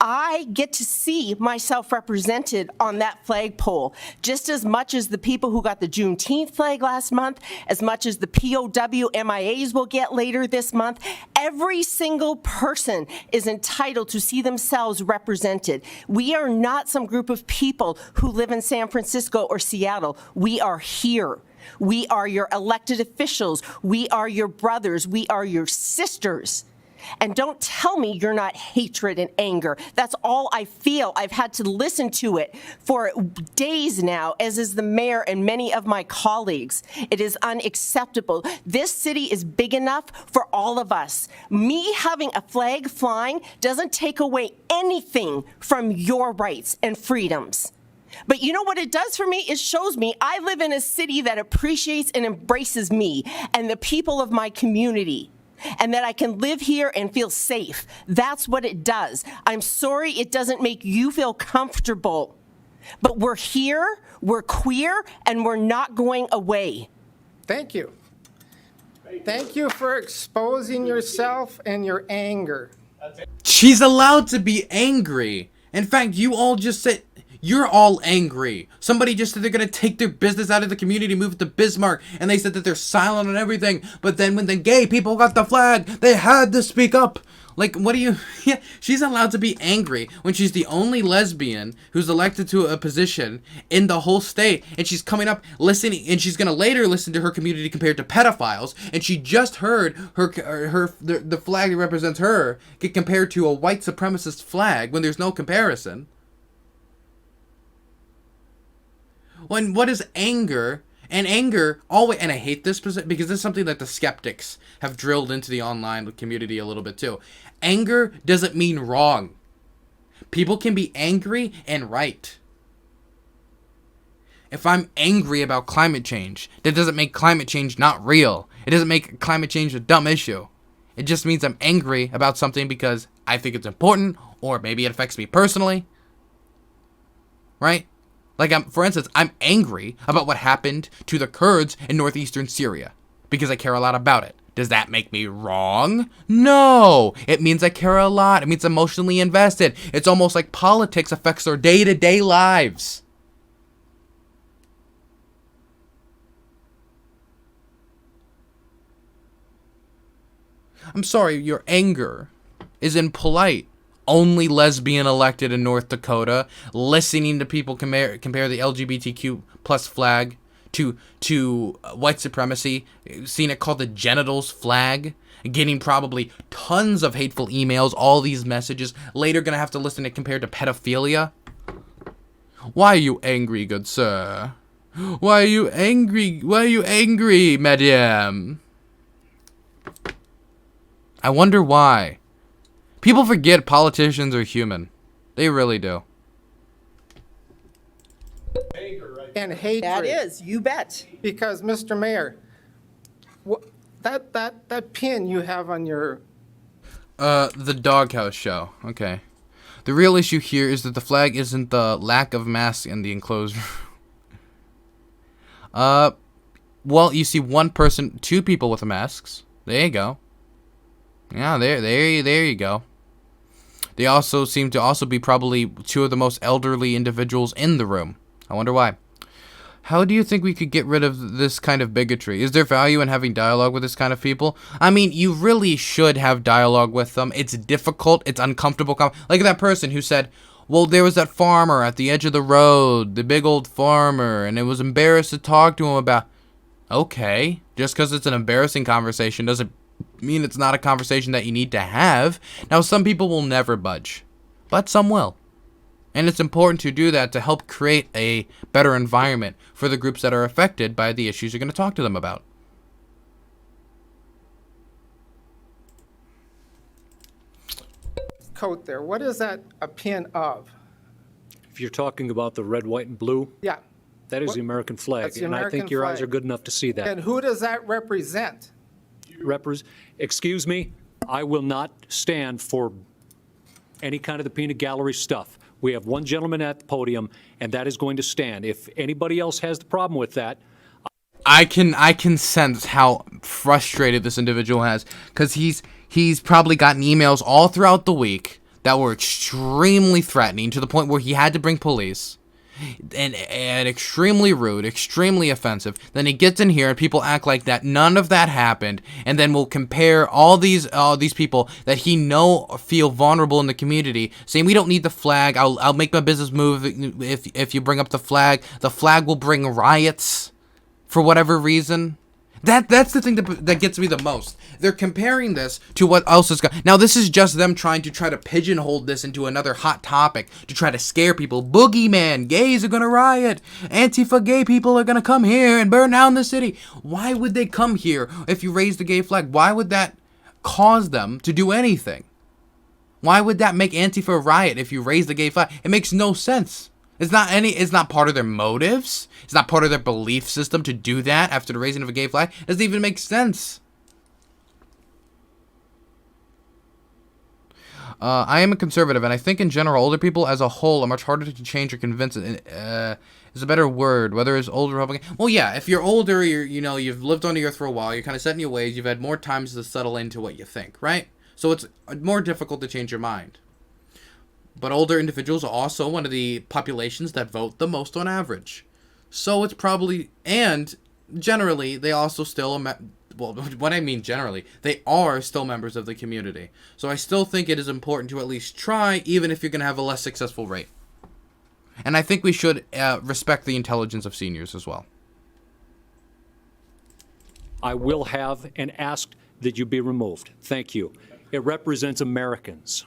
Speaker 9: I get to see myself represented on that flagpole just as much as the people who got the Juneteenth flag last month, as much as the POW MIAs will get later this month. Every single person is entitled to see themselves represented. We are not some group of people who live in San Francisco or Seattle. We are here. We are your elected officials. We are your brothers. We are your sisters. And don't tell me you're not hatred and anger. That's all I feel. I've had to listen to it for days now, as is the mayor and many of my colleagues. It is unacceptable. This city is big enough for all of us. Me having a flag flying doesn't take away anything from your rights and freedoms. But you know what it does for me? It shows me I live in a city that appreciates and embraces me and the people of my community, and that I can live here and feel safe. That's what it does. I'm sorry it doesn't make you feel comfortable, but we're here, we're queer, and we're not going away.
Speaker 10: Thank you. Thank you for exposing yourself and your anger.
Speaker 1: She's allowed to be angry. In fact, you all just said you're all angry. Somebody just said they're gonna take their business out of the community, move it to Bismarck, and they said that they're silent on everything. But then when the gay people got the flag, they had to speak up. Like, what do you... Yeah, she's allowed to be angry when she's the only lesbian who's elected to a position in the whole state, and she's coming up listening, and she's gonna later listen to her community compared to pedophiles, and she just heard the flag that represents her get compared to a white supremacist flag when there's no comparison. When what is anger? And anger always, and I hate this because this is something that the skeptics have drilled into the online community a little bit too. Anger doesn't mean wrong. People can be angry and right. If I'm angry about climate change, that doesn't make climate change not real. It doesn't make climate change a dumb issue. It just means I'm angry about something because I think it's important, or maybe it affects me personally. Right? Like, for instance, I'm angry about what happened to the Kurds in northeastern Syria because I care a lot about it. Does that make me wrong? No. It means I care a lot. It means I'm emotionally invested. It's almost like politics affects our day-to-day lives. I'm sorry, your anger is impolite. Only lesbian elected in North Dakota, listening to people compare the LGBTQ plus flag to white supremacy, seeing it called the genitals flag, getting probably tons of hateful emails, all these messages, later gonna have to listen to it compared to pedophilia. Why are you angry, good sir? Why are you angry? Why are you angry, madame? I wonder why. People forget politicians are human. They really do.
Speaker 10: And hatred.
Speaker 9: That is, you bet.
Speaker 10: Because, Mr. Mayor, that pin you have on your...
Speaker 1: The doghouse show. Okay. The real issue here is that the flag isn't the lack of masks in the enclosed room. Well, you see one person, two people with masks. There you go. Yeah, there you go. They also seem to also be probably two of the most elderly individuals in the room. I wonder why. How do you think we could get rid of this kind of bigotry? Is there value in having dialogue with this kind of people? I mean, you really should have dialogue with them. It's difficult. It's uncomfortable. Like that person who said, well, there was that farmer at the edge of the road, the big old farmer, and it was embarrassed to talk to him about... Okay, just because it's an embarrassing conversation doesn't mean it's not a conversation that you need to have. Now, some people will never budge, but some will. And it's important to do that to help create a better environment for the groups that are affected by the issues you're going to talk to them about.
Speaker 10: Coat there, what is that a pin of?
Speaker 2: If you're talking about the red, white, and blue,
Speaker 10: Yeah.
Speaker 2: that is the American flag.
Speaker 10: That's the
Speaker 2: And I
Speaker 10: American
Speaker 2: think your eyes
Speaker 10: flag.
Speaker 2: are good enough to see that.
Speaker 10: And who does that represent?
Speaker 2: Excuse me, I will not stand for any kind of the peanut gallery stuff. We have one gentleman at the podium, and that is going to stand. If anybody else has the problem with that,
Speaker 1: I can sense how frustrated this individual has, because he's probably gotten emails all throughout the week that were extremely threatening to the point where he had to bring police. And extremely rude, extremely offensive. Then he gets in here and people act like that none of that happened, and then we'll compare all these people that he know feel vulnerable in the community, saying we don't need the flag. I'll make my business move if you bring up the flag. The flag will bring riots for whatever reason. That's the thing that gets me the most. They're comparing this to what else is going. Now, this is just them trying to pigeonhole this into another hot topic to try to scare people. Boogeyman, gays are going to riot. Antifa gay people are going to come here and burn down the city. Why would they come here if you raise the gay flag? Why would that cause them to do anything? Why would that make Antifa riot if you raise the gay flag? It makes no sense. It's not part of their motives. It's not part of their belief system to do that after the raising of a gay flag. It doesn't even make sense. I am a conservative, and I think in general, older people as a whole are much harder to change or convince. Is a better word. Whether it's older Republican. Well, yeah, if you're older, you've lived on the earth for a while. You're kind of set in your ways. You've had more times to settle into what you think, right? So it's more difficult to change your mind. But older individuals are also one of the populations that vote the most on average. So it's probably, and generally, they also still, well, what I mean generally, they are still members of the community. So I still think it is important to at least try, even if you're going to have a less successful rate. And I think we should respect the intelligence of seniors as well.
Speaker 2: I will have and ask that you be removed. Thank you. It represents Americans.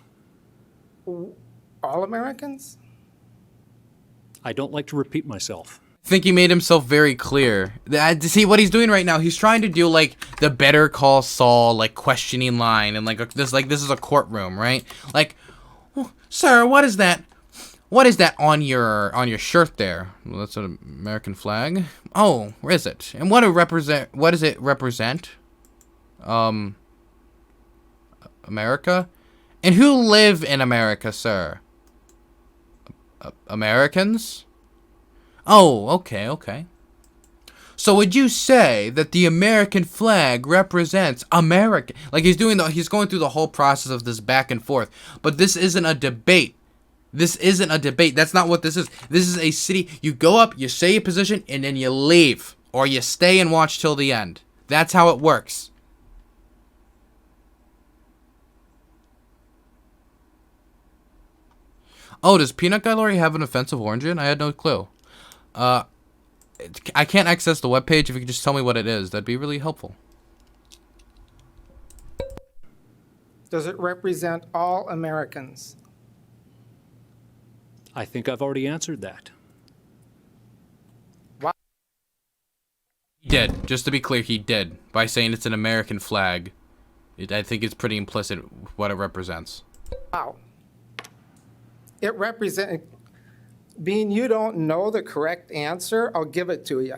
Speaker 10: All Americans?
Speaker 2: I don't like to repeat myself.
Speaker 1: I think he made himself very clear. See what he's doing right now? He's trying to do like the Better Call Saul like questioning line, and this is a courtroom, right? Like, oh, sir, what is that? What is that on your shirt there? Well, that's an American flag. Oh, where is it? And what does it represent? America? And who live in America, sir? Americans? Oh, okay. So would you say that the American flag represents America? Like he's going through the whole process of this back and forth. But this isn't a debate. This isn't a debate. That's not what this is. This is a city. You go up, you say your position, and then you leave. Or you stay and watch till the end. That's how it works. Oh, does Peanut Gallery have an offensive origin? I had no clue. I can't access the webpage. If you could just tell me what it is, that'd be really helpful.
Speaker 10: Does it represent all Americans?
Speaker 2: I think I've already answered that.
Speaker 1: He did. Just to be clear, he did. By saying it's an American flag. I think it's pretty implicit what it represents.
Speaker 10: Wow. It represents, being you don't know the correct answer, I'll give it to you.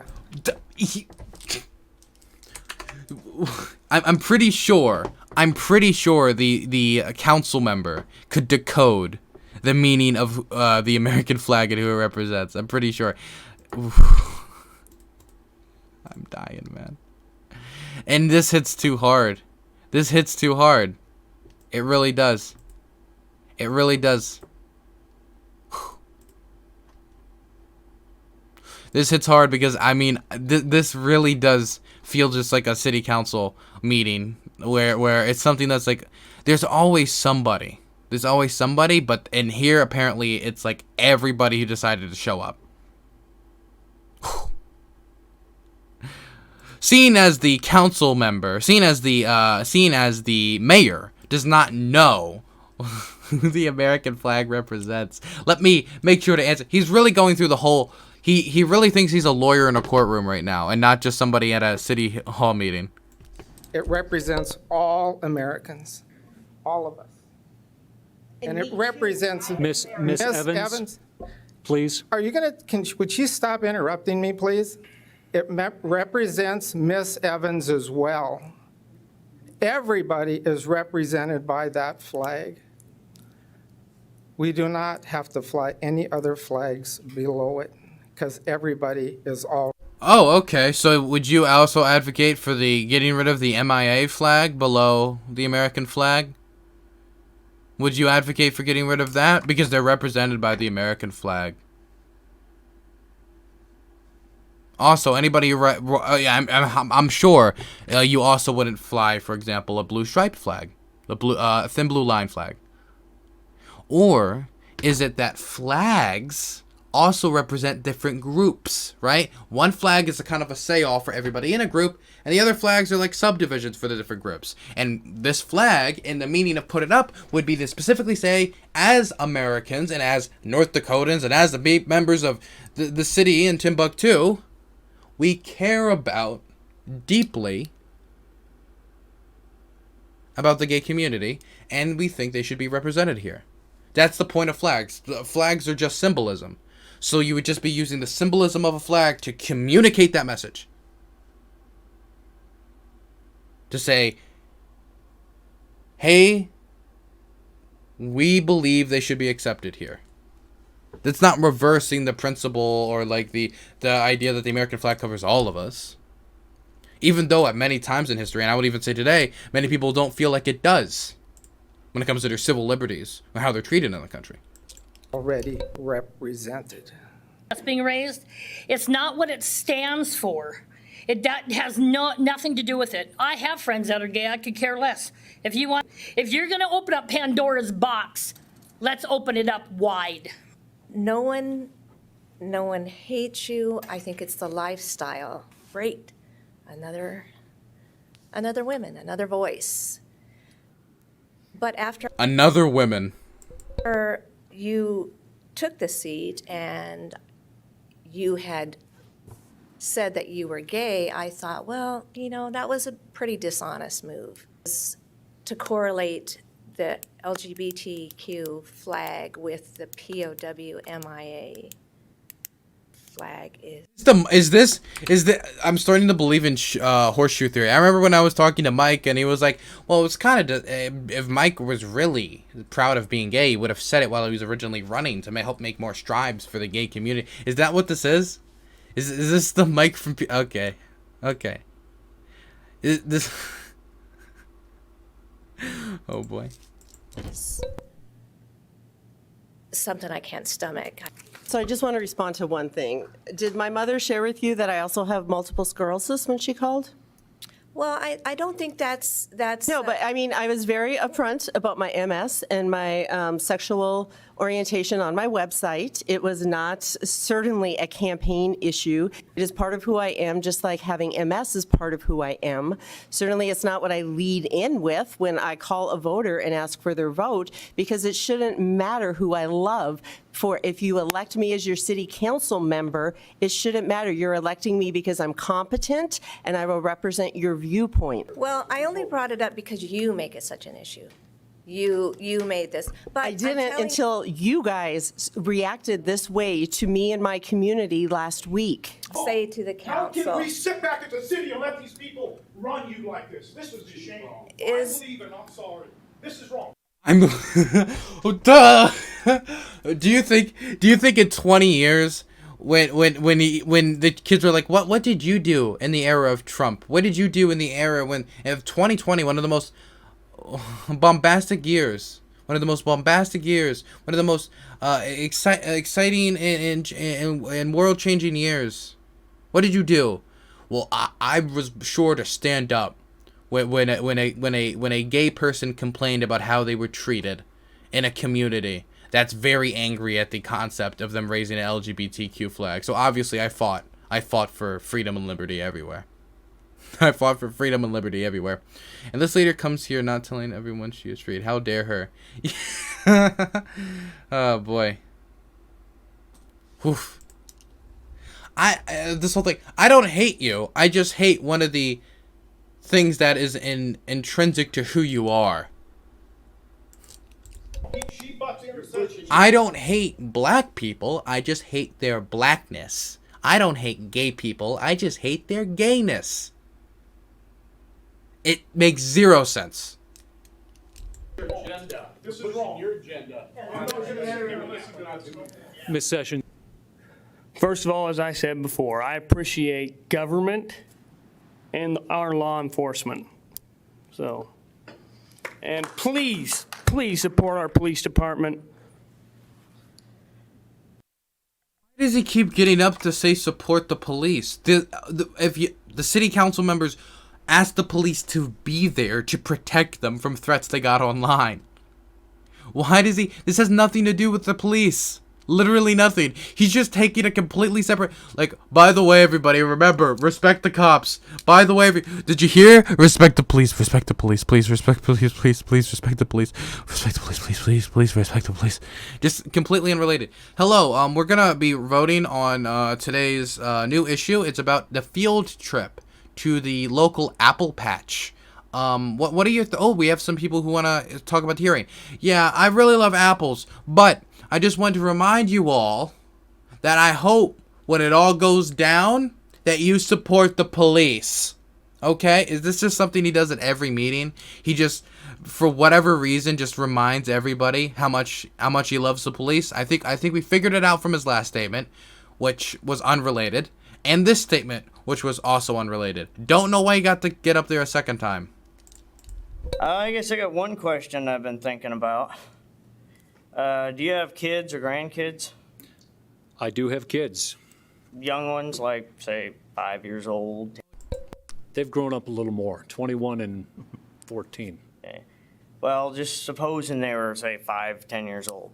Speaker 1: I'm pretty sure the council member could decode the meaning of the American flag and who it represents. I'm pretty sure. I'm dying, man. And this hits too hard. This hits too hard. It really does. It really does. This hits hard because, I mean, this really does feel just like a city council meeting where it's something that's like, there's always somebody. There's always somebody, but in here, apparently, it's like everybody who decided to show up. Seen as the council member, seen as the mayor, does not know who the American flag represents. Let me make sure to answer. He's really going through the whole... He really thinks he's a lawyer in a courtroom right now and not just somebody at a city hall meeting.
Speaker 10: It represents all Americans, all of us. And it represents...
Speaker 2: Miss Evans, please.
Speaker 10: Are you going to... Would you stop interrupting me, please? It represents Miss Evans as well. Everybody is represented by that flag. We do not have to fly any other flags below it because everybody is all...
Speaker 1: Oh, okay. So would you also advocate for the getting rid of the MIA flag below the American flag? Would you advocate for getting rid of that? Because they're represented by the American flag. Also, anybody, I'm sure you also wouldn't fly, for example, a blue striped flag, a thin blue line flag. Or is it that flags also represent different groups, right? One flag is a kind of a say-all for everybody in a group, and the other flags are like subdivisions for the different groups. And this flag, in the meaning of put it up, would be to specifically say, as Americans and as North Dakotans and as the members of the city in Timbuktu, we care about deeply about the gay community, and we think they should be represented here. That's the point of flags. Flags are just symbolism. So you would just be using the symbolism of a flag to communicate that message. To say, hey, we believe they should be accepted here. That's not reversing the principle or like the idea that the American flag covers all of us. Even though at many times in history, and I would even say today, many people don't feel like it does when it comes to their civil liberties or how they're treated in the country.
Speaker 10: Already represented.
Speaker 11: That's being raised. It's not what it stands for. It has nothing to do with it. I have friends that are gay. I could care less. If you're going to open up Pandora's box, let's open it up wide.
Speaker 12: No one hates you. I think it's the lifestyle. Great. Another woman, another voice. But after you took the seat and you had said that you were gay, I thought, well, that was a pretty dishonest move. To correlate the LGBTQ flag with the POW MIA flag I'm starting to believe in horseshoe theory. I remember when I was talking to Mike and he was like, well, it was kind of, if Mike was really proud of being gay, he would have said it while he was originally running to help make more strides for the gay community. Is that what this is?
Speaker 1: Is this the mic from? Okay, okay. Is this? Oh boy.
Speaker 12: Something I can't stomach.
Speaker 9: So I just want to respond to one thing. Did my mother share with you that I also have multiple sclerosis when she called?
Speaker 12: Well, I don't think that's.
Speaker 9: No, but I mean, I was very upfront about my MS and my sexual orientation on my website. It was not certainly a campaign issue. It is part of who I am, just like having MS is part of who I am. Certainly, it's not what I lead in with when I call a voter and ask for their vote, because it shouldn't matter who I love. For if you elect me as your city council member, it shouldn't matter. You're electing me because I'm competent and I will represent your viewpoint.
Speaker 12: Well, I only brought it up because you make it such an issue. You made this. But
Speaker 9: I didn't until you guys reacted this way to me and my community last week.
Speaker 12: Say to the
Speaker 5: How
Speaker 12: council.
Speaker 5: can we sit back at the city and let these people run you like this? This is a shame.
Speaker 12: Is-
Speaker 5: I believe it, I'm sorry. This is wrong.
Speaker 1: I'm. Oh, duh. Do you think in 20 years, when the kids were like, what did you do in the era of Trump? What did you do in the era of 2020, one of the most bombastic years, one of the most exciting and world-changing years? What did you do? Well, I was sure to stand up when a gay person complained about how they were treated in a community that's very angry at the concept of them raising an LGBTQ flag. So obviously I fought for freedom and liberty everywhere. I fought for freedom and liberty everywhere. And this leader comes here not telling everyone she is straight. How dare her? Oh boy. Oof. This whole thing, I don't hate you. I just hate one of the things that is intrinsic to who you are. I don't hate black people, I just hate their blackness. I don't hate gay people, I just hate their gayness. It makes zero sense.
Speaker 5: Your agenda. This is wrong. Your agenda.
Speaker 2: Ms. Sessions.
Speaker 8: First of all, as I said before, I appreciate government and our law enforcement. So, and please support our police department.
Speaker 1: Why does he keep getting up to say support the police? The city council members asked the police to be there to protect them from threats they got online. Why does he? This has nothing to do with the police. Literally nothing. He's just taking a completely separate, like, by the way, everybody, remember, respect the cops. By the way, did you hear? Respect the police, respect the police, please, respect the police, please, respect the police, respect the police, please, respect the police. Just completely unrelated. Hello, we're gonna be voting on today's new issue. It's about the field trip to the local apple patch. What are your, oh, we have some people who want to talk about the hearing. Yeah, I really love apples, but I just want to remind you all that I hope when it all goes down that you support the police. Okay? Is this just something he does at every meeting? He just, for whatever reason, just reminds everybody how much he loves the police. I think we figured it out from his last statement, which was unrelated, and this statement, which was also unrelated. Don't know why he got to get up there a second time.
Speaker 13: I guess I got one question I've been thinking about. Do you have kids or grandkids?
Speaker 2: I do have kids.
Speaker 13: Young ones, like, say, 5 years old?
Speaker 2: They've grown up a little more, 21 and 14.
Speaker 13: Okay. Well, just supposing they were, say, 5, 10 years old.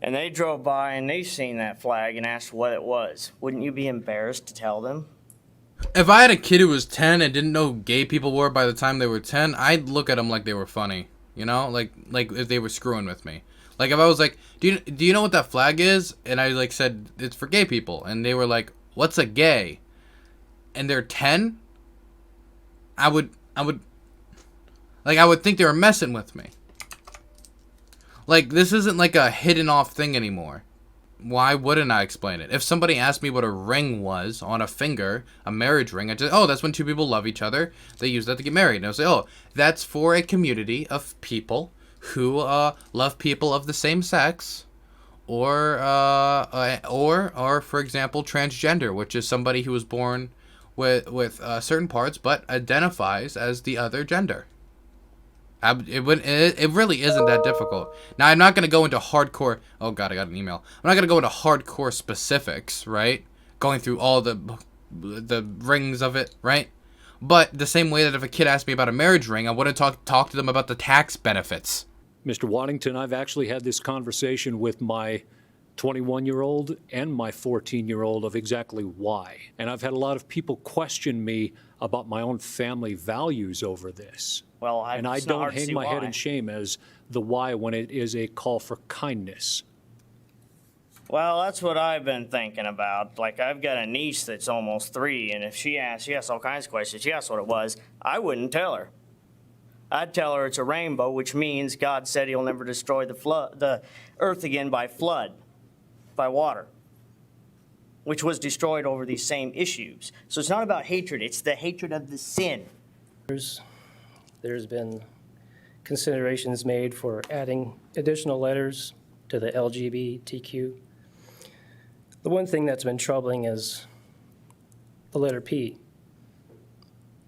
Speaker 13: And they drove by and they seen that flag and asked what it was. Wouldn't you be embarrassed to tell them?
Speaker 1: If I had a kid who was 10 and didn't know who gay people were by the time they were 10, I'd look at them like they were funny. You know, like if they were screwing with me. Like if I was like, do you know what that flag is? And I like said it's for gay people, and they were like, what's a gay? And they're 10. I would think they were messing with me. Like this isn't like a hidden off thing anymore. Why wouldn't I explain it? If somebody asked me what a ring was on a finger, a marriage ring, I'd say, oh, that's when two people love each other. They use that to get married. And I'll say, oh, that's for a community of people who love people of the same sex or for example, transgender, which is somebody who was born with certain parts but identifies as the other gender. It really isn't that difficult. Now, I'm not going to go into hardcore... Oh, God, I got an email. I'm not going to go into hardcore specifics, right? Going through all the rings of it, right? But the same way that if a kid asked me about a marriage ring, I wouldn't talk to them about the tax benefits.
Speaker 2: Mr. Waddington, I've actually had this conversation with my 21-year-old and my 14-year-old of exactly why. And I've had a lot of people question me about my own family values over this.
Speaker 13: Well,
Speaker 2: and I don't hang my head in shame as the why when it is a call for kindness.
Speaker 13: Well, that's what I've been thinking about. Like, I've got a niece that's almost 3, and if she asks all kinds of questions, she asks what it was, I wouldn't tell her. I'd tell her it's a rainbow, which means God said he'll never destroy the earth again by flood, by water, which was destroyed over these same issues. So it's not about hatred, it's the hatred of the sin.
Speaker 14: There's been considerations made for adding additional letters to the LGBTQ. The one thing that's been troubling is the letter P.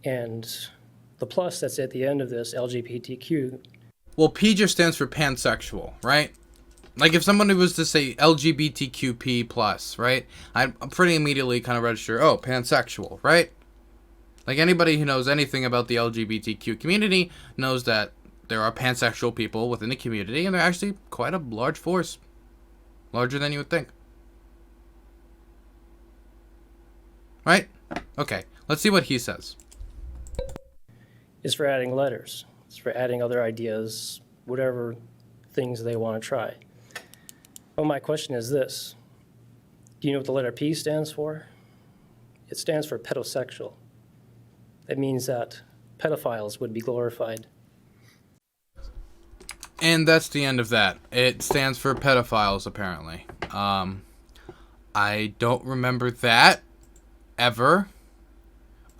Speaker 14: And the plus that's at the end of this, LGBTQ.
Speaker 1: Well, P just stands for pansexual, right? Like, if somebody was to say LGBTQP+, right? I'm pretty immediately kind of register, oh, pansexual, right? Like, anybody who knows anything about the LGBTQ community knows that there are pansexual people within the community, and they're actually quite a large force. Larger than you would think. Right? Okay, let's see what he says.
Speaker 14: Is for adding letters. It's for adding other ideas, whatever things they want to try. Well, my question is this. Do you know what the letter P stands for? It stands for pedosexual. That means that pedophiles would be glorified.
Speaker 1: And that's the end of that. It stands for pedophiles, apparently. I don't remember that, ever.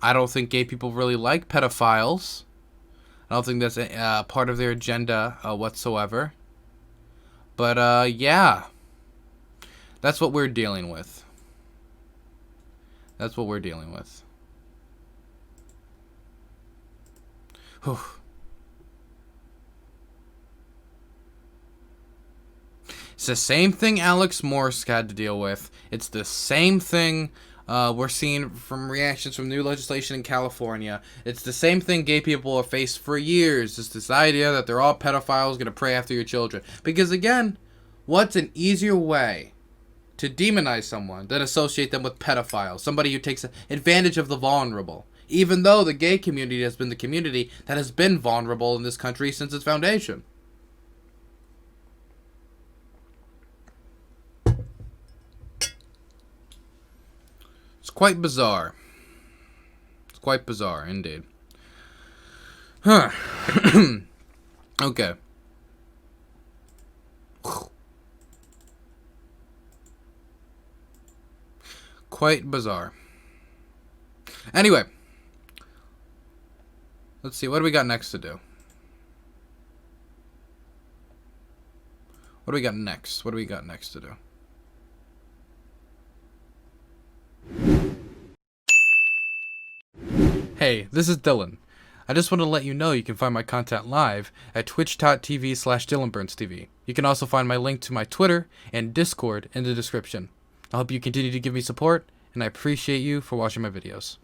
Speaker 1: I don't think gay people really like pedophiles. I don't think that's part of their agenda whatsoever. But, yeah. That's what we're dealing with. That's what we're dealing with. Whew. It's the same thing Alex Morse had to deal with. It's the same thing we're seeing from reactions from new legislation in California. It's the same thing gay people have faced for years. It's this idea that they're all pedophiles going to pray after your children. Because again, what's an easier way to demonize someone than associate them with pedophiles? Somebody who takes advantage of the vulnerable. Even though the gay community has been the community that has been vulnerable in this country since its foundation. It's quite bizarre. It's quite bizarre, indeed. Huh. Okay. Quite bizarre. Anyway. Let's see, what do we got next to do? What do we got next? What do we got next to do? Hey, this is Dylan. I just want to let you know you can find my content live at twitch.tv/DylanBurnsTV. You can also find my link to my Twitter and Discord in the description. I hope you continue to give me support, and I appreciate you for watching my videos.